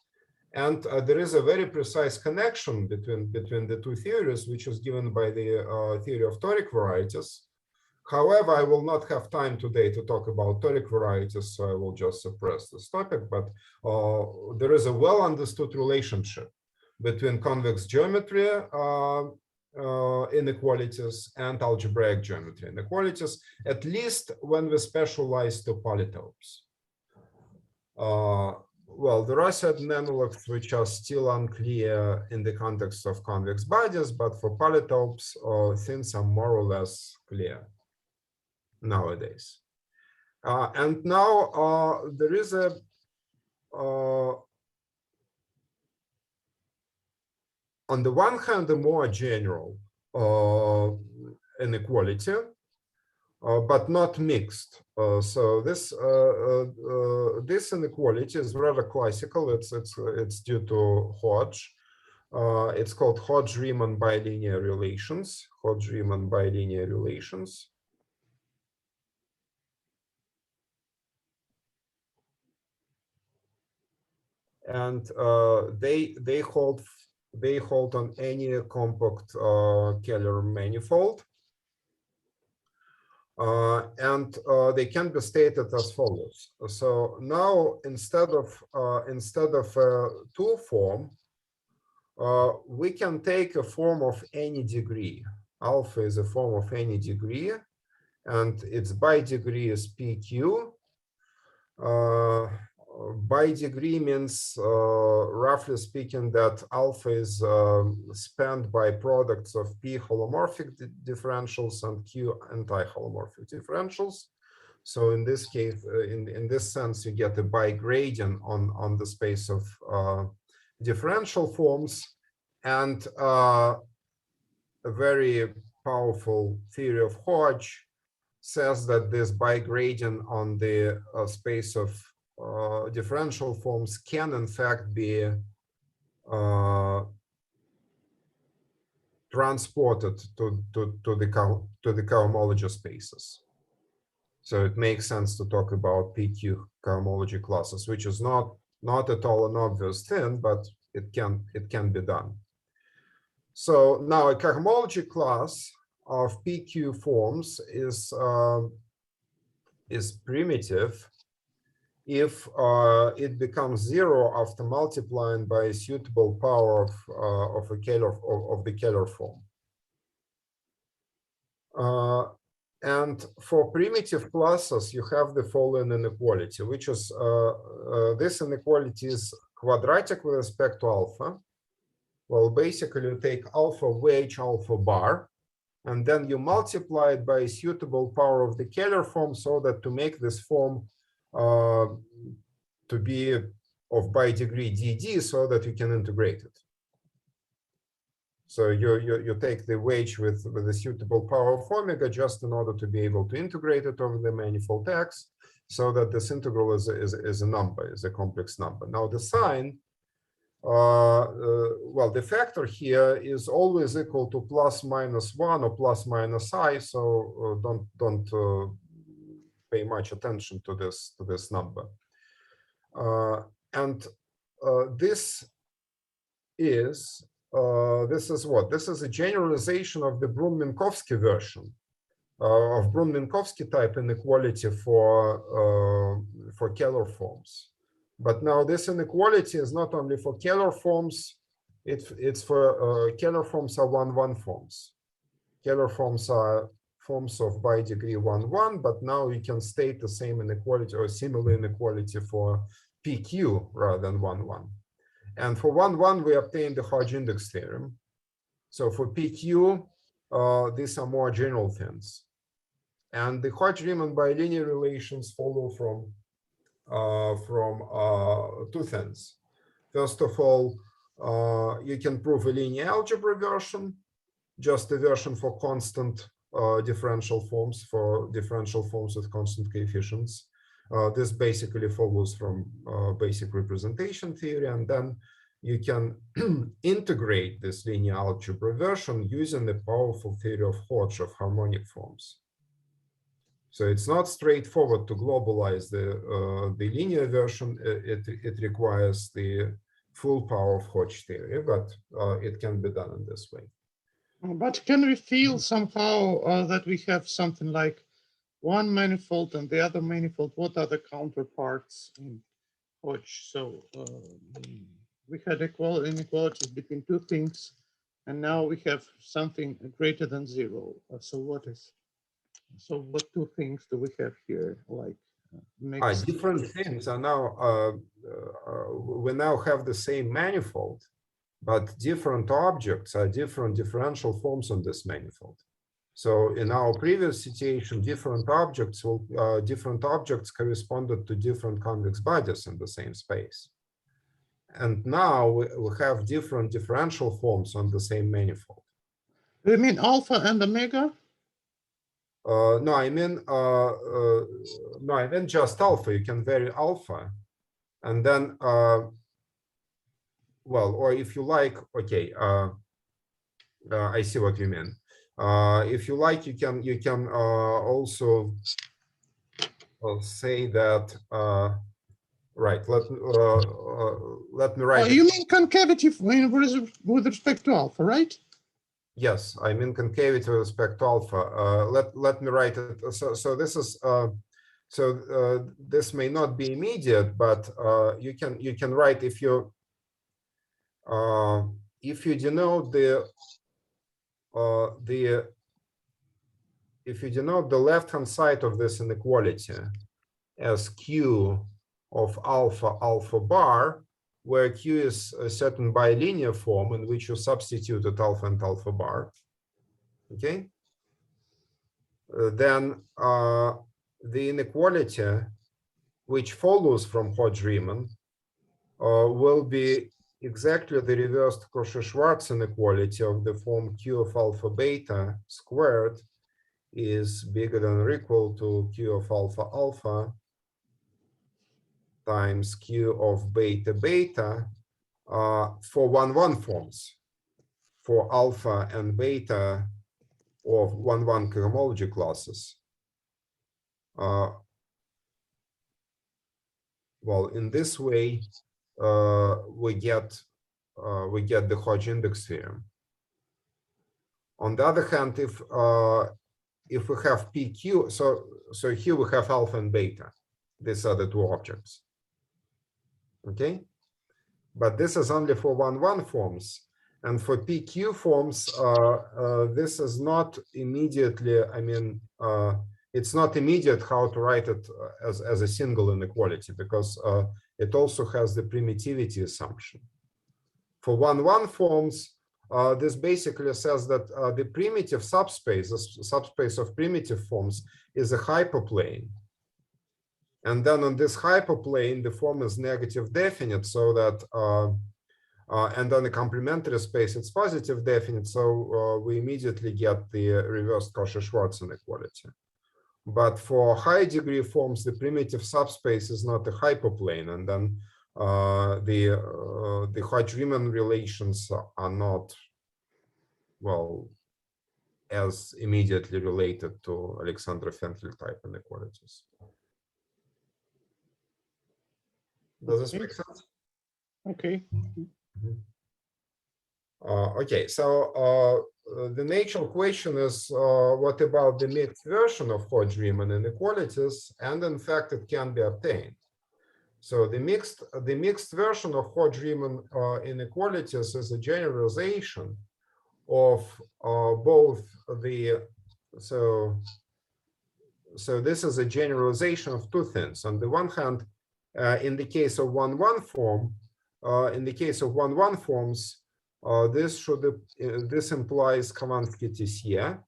and there is a very precise connection between the two theories, which is given by the theory of toric varieties. However, I will not have time today to talk about toric varieties, so I will just suppress this topic. But there is a well understood relationship between convex geometry inequalities and algebraic geometry inequalities, at least when we specialize to polytopes. Well, there are certain analogs which are still unclear in the context of convex bodies, but for polytopes, things are more or less clear nowadays. And now there is a on the one hand, a more general inequality, but not mixed. So this inequality is rather classical. It's due to Hodge. It's called Hodge-Riemann bilinear relations. Hodge-Riemann bilinear relations. And they hold on any compact Keller manifold, and they can be stated as follows. So now instead of two form, we can take a form of any degree. Alpha is a form of any degree, and its by degree is PQ. by degree means, roughly speaking, that alpha is spanned by products of P holomorphic differentials and Q anti-holomorphic differentials. So in this case, in this sense, you get a bigradient on the space of differential forms, and a very powerful theory of Hodge says that this bigradient on the space of differential forms can in fact be transported to the cohomology spaces. So it makes sense to talk about PQ cohomology classes, which is not at all an obvious thing, but it can be done. So now a cohomology class of PQ forms is primitive if it becomes zero after multiplying by a suitable power of the Kähler form. And for primitive classes, you have the following inequality, which is this inequality is quadratic with respect to alpha. Well, basically, you take alpha wedge, alpha bar, and then you multiply it by a suitable power of the Kähler form, so that to make this form to be of by degree dd, so that you can integrate it. So you take the wedge with a suitable power of omega just in order to be able to integrate it over the manifold X, so that this integral is a number, is a complex number. Now the sign, well, the factor here is always equal to plus minus 1 or plus minus I, so don't pay much attention to this number. And this is what? This is a generalization of the Brunn-Minkowski version of Brunn-Minkowski type inequality for Kähler forms. But now this inequality is not only for Kähler forms, it's for Kähler forms are 1-1 forms. Kähler forms are forms of by degree 1-1, but now we can state the same inequality or similar inequality for PQ rather than 1-1. And for 1-1, we obtain the Hodge index theorem. So for PQ, these are more general things. And the Hodge-Riemann bilinear relations follow from two things. First of all, you can prove a linear algebra version, just a version for constant differential forms with constant coefficients. This basically follows from basic representation theory, and then you can integrate this linear algebra version using the powerful theory of Hodge of harmonic forms. So it's not straightforward to globalize the linear version. It requires the full power of Hodge theory, but it can be done in this way. But can we feel somehow that we have something like one manifold and the other manifold? What are the counterparts in Hodge? So we had inequalities between two things, and now we have something greater than zero. So what two things do we have here? Like different things are now, we now have the same manifold, but different objects are different differential forms on this manifold. So in our previous situation, different objects corresponded to different convex bodies in the same space. And now we have different differential forms on the same manifold. Do you mean alpha and omega? No, I mean just alpha. You can vary alpha, and then well, or if you like, okay, I see what you mean. If you like, you can also say that. Right. Let me write. Oh, you mean concavity with respect to alpha, right? Yes, I mean concavity with respect to alpha. Let me write it. So this is this may not be immediate, but you can write if you denote the left-hand side of this inequality as Q of alpha alpha bar, where Q is a certain bilinear form in which you substituted alpha and alpha bar. Okay. Then the inequality which follows from Hodge-Riemann will be exactly the reversed Cauchy-Schwarz inequality of the form Q of alpha beta squared is bigger than or equal to Q of alpha alpha times Q of beta beta for 1-1 forms, for alpha and beta of 1-1 cohomology classes. Well, in this way, we get the Hodge index theorem. On the other hand, if we have PQ, so here we have alpha and beta. These are the two objects. Okay, but this is only for 1-1 forms, and for PQ forms, this is not immediately. I mean, it's not immediate how to write it as a single inequality, because it also has the primitivity assumption. For 1-1 forms, this basically says that the primitive subspace, the subspace of primitive forms, is a hyperplane. And then on this hyperplane, the form is negative definite, so that, and on the complementary space, it's positive definite, so we immediately get the reversed Cauchy-Schwarz inequality. But for high degree forms, the primitive subspace is not a hyperplane, and then the Hodge-Riemann relations are not, well, as immediately related to Aleksandrov-Fenchel type inequalities. Does this make sense? Okay. Okay, so the natural question is, what about the mixed version of Hodge-Riemann inequalities? And in fact, it can be obtained. So the mixed version of Hodge-Riemann inequalities is a generalization of both the, so this is a generalization of two things. On the one hand, in the case of 1-1 form, in the case of 1-1 forms, this implies Khovansky-Tessier.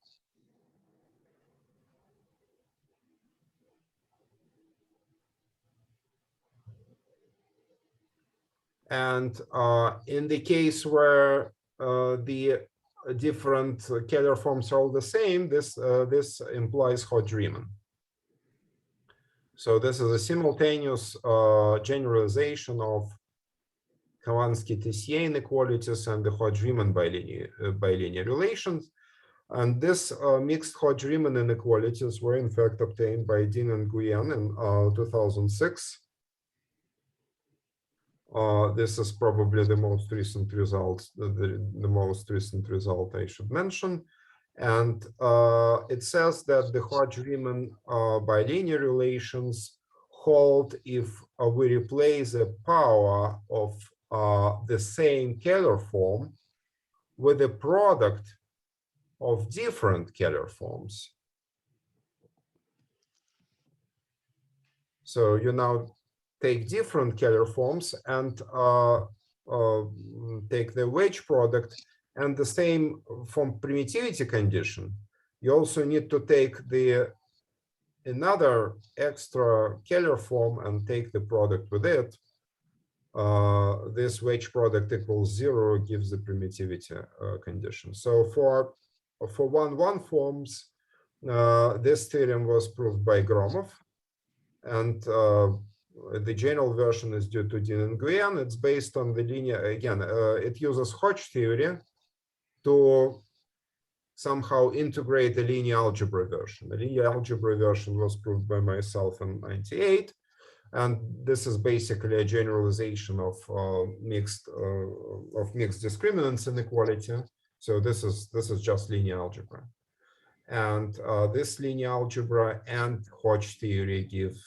And in the case where the different Kähler forms are all the same, this implies Hodge-Riemann. So this is a simultaneous generalization of Khovansky-Tessier inequalities and the Hodge-Riemann bilinear relations. And this mixed Hodge-Riemann inequalities were in fact obtained by Dean and Nguyen in 2006. This is probably the most recent result, the most recent result I should mention. And it says that the Hodge-Riemann bilinear relations hold if we replace a power of the same Kähler form with a product of different Kähler forms. So you now take different Kähler forms and take the wedge product, and the same from primitivity condition. You also need to take another extra Kähler form and take the product with it. This wedge product equals 0 gives the primitivity condition. So for 1-1 forms, this theorem was proved by Gromov, and the general version is due to Dean and Nguyen. It's based on the linear, again, it uses Hodge theory to somehow integrate the linear algebra version. The linear algebra version was proved by myself in '98, and this is basically a generalization of mixed discriminants inequality. So this is just linear algebra, and this linear algebra and Hodge theory give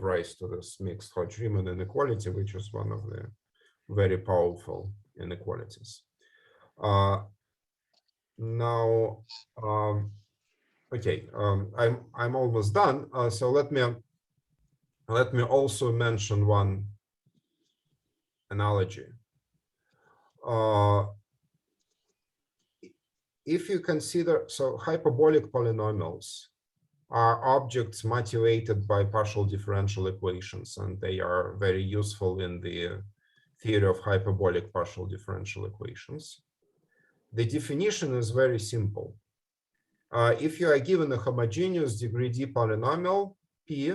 rise to this mixed Hodge-Riemann inequality, which is one of the very powerful inequalities. Now, okay, I'm almost done. So let me Let me also mention one analogy. If you consider, so hyperbolic polynomials are objects motivated by partial differential equations, and they are very useful in the theory of hyperbolic partial differential equations. The definition is very simple. If you are given a homogeneous degree D polynomial, P,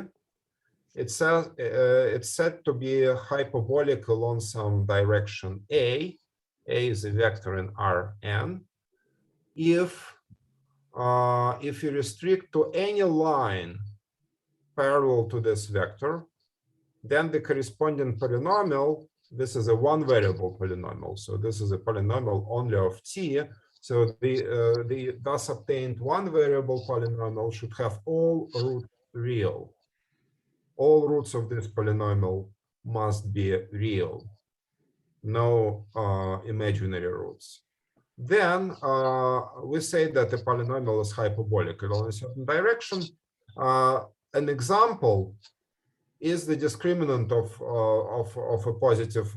it's said to be hyperbolic along some direction A. A is a vector in Rn. If you restrict to any line parallel to this vector, then the corresponding polynomial, this is a one-variable polynomial, so this is a polynomial only of T. So the thus obtained one-variable polynomial should have all roots real. All roots of this polynomial must be real, no imaginary roots. Then we say that the polynomial is hyperbolic along a certain direction. An example is the discriminant of a positive,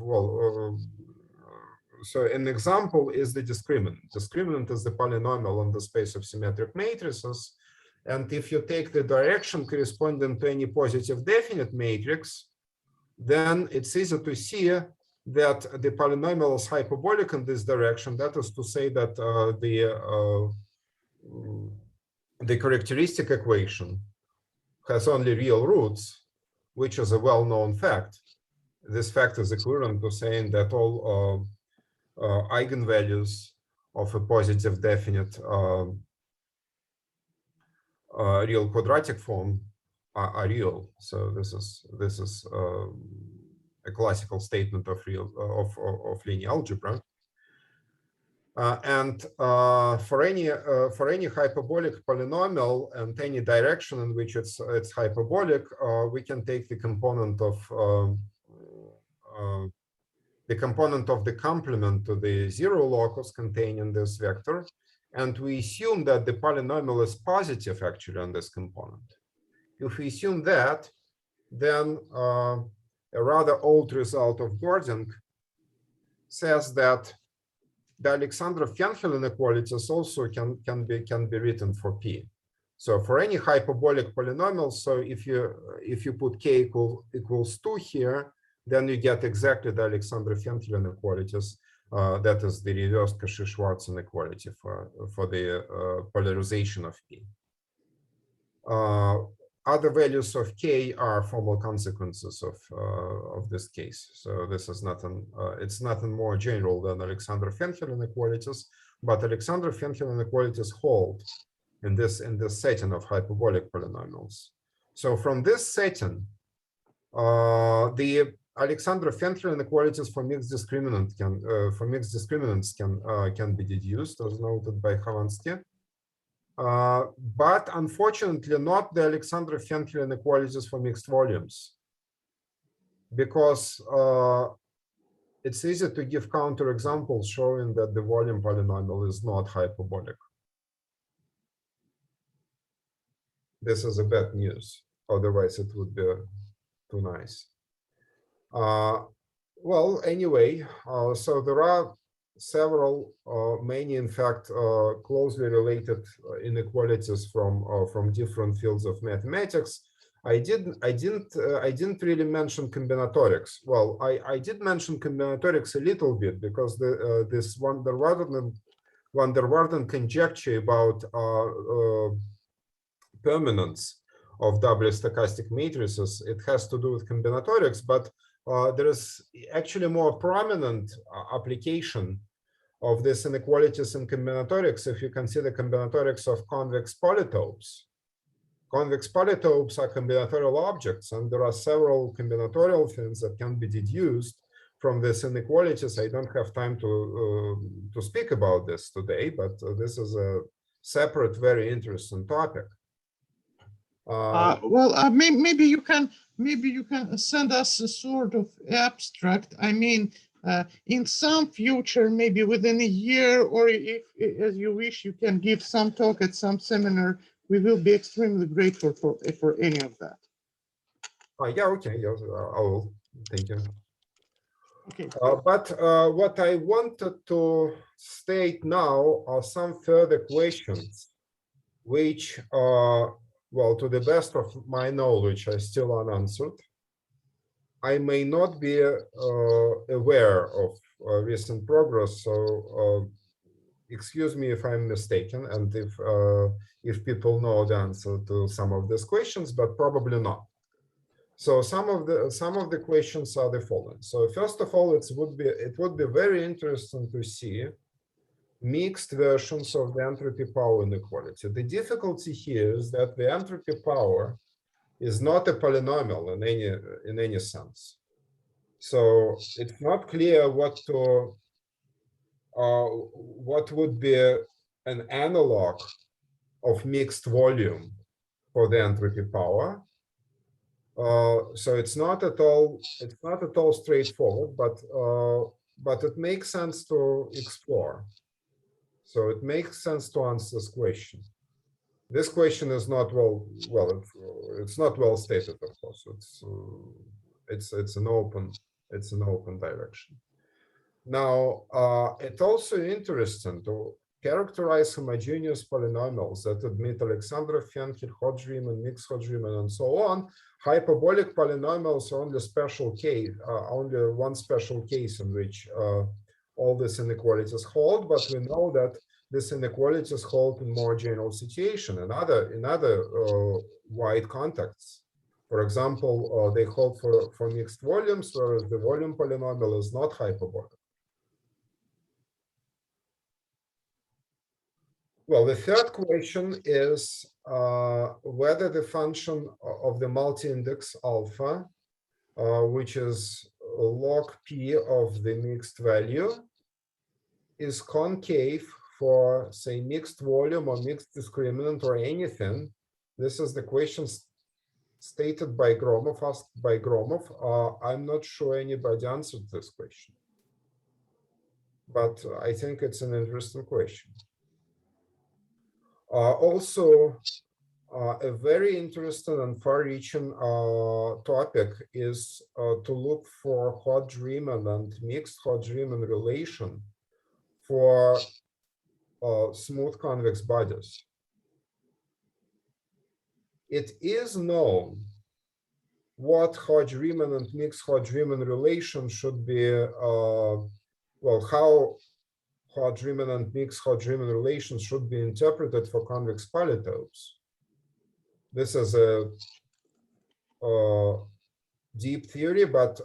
so an example is the discriminant. Discriminant is the polynomial on the space of symmetric matrices. And if you take the direction corresponding to any positive definite matrix, then it's easy to see that the polynomial is hyperbolic in this direction. That is to say that the characteristic equation has only real roots, which is a well-known fact. This fact is equivalent to saying that all eigenvalues of a positive definite real quadratic form are real. So this is a classical statement of linear algebra. And for any hyperbolic polynomial and any direction in which it's hyperbolic, we can take the component of the complement to the zero locus contained in this vector, and we assume that the polynomial is positive actually on this component. If we assume that, then a rather old result of Gording says that the Aleksandrov-Fenchel inequalities also can be written for P. So for any hyperbolic polynomial, so if you put k equals 2 here, then you get exactly the Aleksandrov-Fenchel inequalities. That is the reverse Cauchy-Schwarz inequality for the polarization of P. Other values of k are formal consequences of this case. So this is it's nothing more general than Aleksandrov-Fenchel inequalities, but Aleksandrov-Fenchel inequalities hold in this setting of hyperbolic polynomials. So from this setting, the Aleksandrov-Fenchel inequalities for mixed discriminants can be deduced, as noted by Khovansky. But unfortunately not the Aleksandrov-Fenchel inequalities for mixed volumes, because it's easy to give counterexamples showing that the volume polynomial is not hyperbolic. This is a bad news, otherwise it would be too nice. Well, anyway, so there are several, many in fact, closely related inequalities from different fields of mathematics. I didn't really mention combinatorics. Well, I did mention combinatorics a little bit because this van der Waerden conjecture about permanence of doubly stochastic matrices, it has to do with combinatorics, but there is actually a more prominent application of these inequalities in combinatorics if you consider combinatorics of convex polytopes. Convex polytopes are combinatorial objects, and there are several combinatorial things that can be deduced from these inequalities. I don't have time to speak about this today, but this is a separate, very interesting topic. Maybe you can send us a sort of abstract. I mean, in some future, maybe within a year, or if, as you wish, you can give some talk at some seminar. We will be extremely grateful for any of that. Yeah, okay, yes, I will. Thank you. Okay. But what I wanted to state now are some further questions, which, well, to the best of my knowledge, are still unanswered. I may not be aware of recent progress, so excuse me if I'm mistaken, and if people know the answer to some of these questions, but probably not. So some of the questions are the following. So first of all, it would be very interesting to see mixed versions of the entropy power inequality. The difficulty here is that the entropy power is not a polynomial in any sense. So it's not clear what would be an analog of mixed volume for the entropy power. So it's not at all straightforward, but it makes sense to explore. So it makes sense to answer this question. This question is not it's not well stated, of course. It's an open direction. Now, it's also interesting to characterize homogeneous polynomials that admit Aleksandrov-Fenchel, Hodge-Riemann, mixed Hodge-Riemann, and so on. Hyperbolic polynomials are only one special case in which all these inequalities hold, but we know that these inequalities hold in more general situation in other wide contexts. For example, they hold for mixed volumes, whereas the volume polynomial is not hyperbolic. Well, the third question is whether the function of the multi-index alpha, which is log p of the mixed value, is concave for, say, mixed volume or mixed discriminant or anything. This is the question stated by Gromov, asked by Gromov. I'm not sure anybody answered this question, but I think it's an interesting question. Also, a very interesting and far-reaching topic is to look for Hodge-Riemann and mixed Hodge-Riemann relation for smooth convex bodies. It is known what Hodge-Riemann and mixed Hodge-Riemann relation should be, well, how Hodge-Riemann and mixed Hodge-Riemann relations should be interpreted for convex polytopes. This is a deep theory, but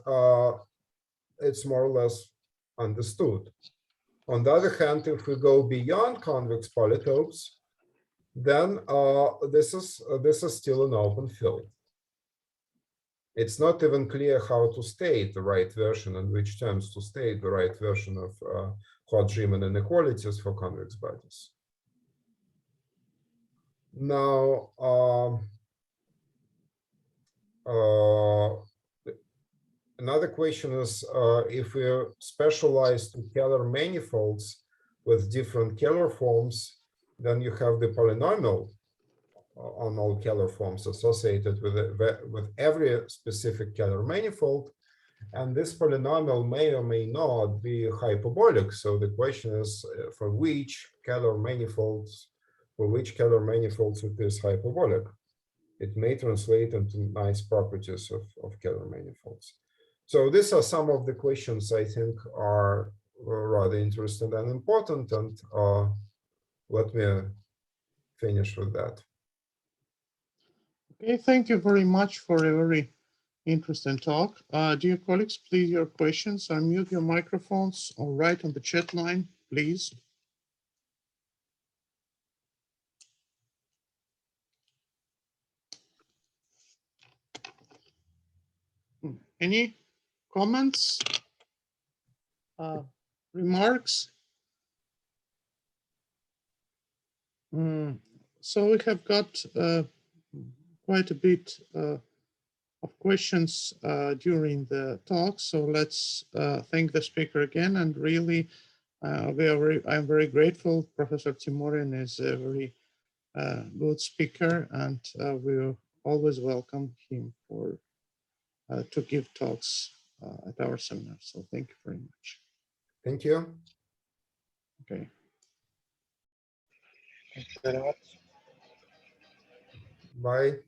it's more or less understood. On the other hand, if we go beyond convex polytopes, then this is still an open field. It's not even clear how to state the right version and which terms to state the right version of Hodge-Riemann inequalities for convex bodies. Now, another question is if we specialize to Kähler manifolds with different Kähler forms, then you have the polynomial on all Kähler forms associated with every specific Kähler manifold. And this polynomial may or may not be hyperbolic. So the question is for which Kähler manifolds it is hyperbolic. It may translate into nice properties of Kähler manifolds. So these are some of the questions I think are rather interesting and important. And let me finish with that. Okay, thank you very much for a very interesting talk. Dear colleagues, please, your questions, unmute your microphones or write on the chat line, please. Any comments, remarks? So we have got quite a bit of questions during the talk. So let's thank the speaker again. And really, I'm very grateful. Professor Timorin is a very good speaker, and we'll always welcome him for to give talks at our seminar. So thank you very much. Thank you. Okay. Thank you very much. Bye.